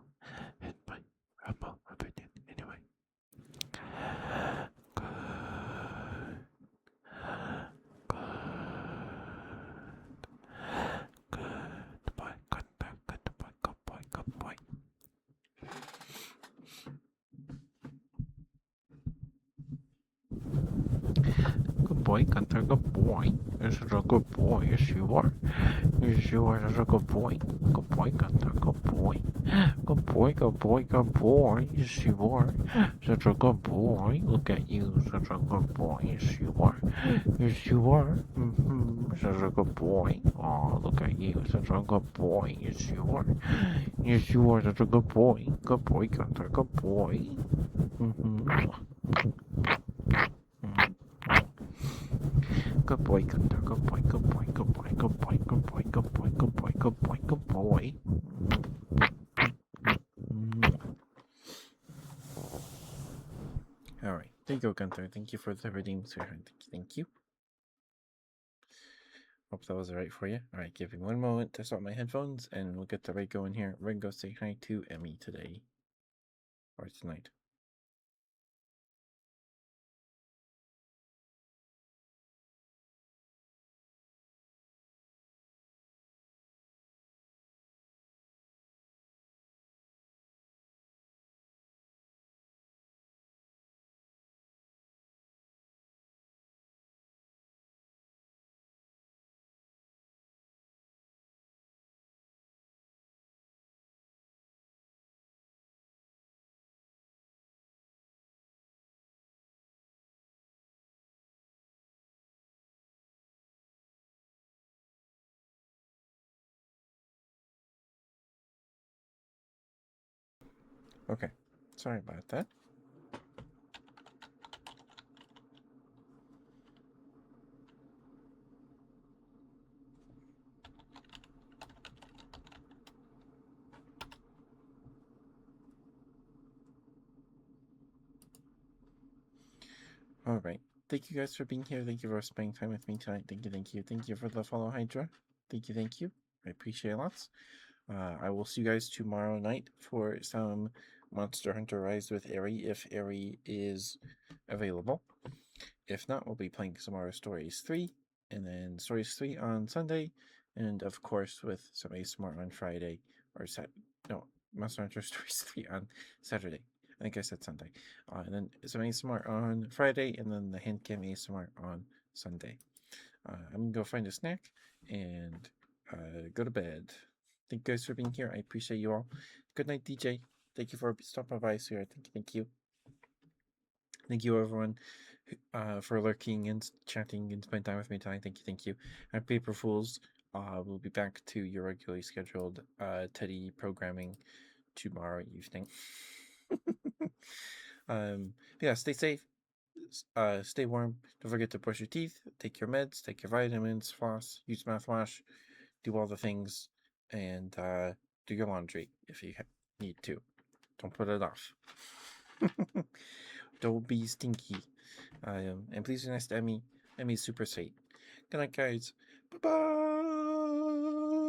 In my humble opinion, anyway. Good, good, good boy, good there, good boy, good boy, good boy. Good boy, Gunther, good boy. This is a good boy, yes you are. Yes you are, this is a good boy. Good boy, Gunther, good boy. Good boy, good boy, good boy. Yes you are. Such a good boy. Look at you, such a good boy. Yes you are. Yes you are. Such a good boy. Oh, look at you, such a good boy. Yes you are. Yes you are, such a good boy. Good boy, Gunther, good boy. Mm-hmm. Good boy, Gunther. Good boy, good boy, good boy, good boy, good boy, good boy, good boy, good boy, good boy. All right. There you go, Gunther. Thank you for the redeem, sweetheart. Thank you. Hope that was all right for you. All right. Give me one moment to swap my headphones, and we'll get the right going here. We're going to go say hi to Emmy today or tonight. Okay. Sorry about that. All right. Thank you guys for being here. Thank you for spending time with me tonight. Thank you, thank you. Thank you for the follow, Hydra. Thank you, thank you. I appreciate it lots. I will see you guys tomorrow night for some Monster Hunter Rise with Eri if Eri is available. If not, we'll be playing some more Stories 3 and then Stories 3 on Sunday. And of course, with some ASMR on Friday or no, Monster Hunter Stories 3 on Saturday. I think I said Sunday. And then some ASMR on Friday and then the Handcam ASMR on Sunday. I'm gonna go find a snack and go to bed. Thank you guys for being here. I appreciate you all. Good night, DJ. Thank you for stopping by, sweetheart. Thank you. Thank you. Thank you, everyone, for lurking and chatting and spending time with me tonight. Thank you. Thank you. And Paper Fools, we'll be back to your regularly scheduled Teddy programming tomorrow evening. Yeah, stay safe. Stay warm. Don't forget to brush your teeth, take your meds, take your vitamins, floss, use mouthwash, do all the things, and do your laundry if you need to. Don't put it off. Don't be stinky. And please be nice to Emmy. Emmy's super sweet. Good night, guys. Bye bye.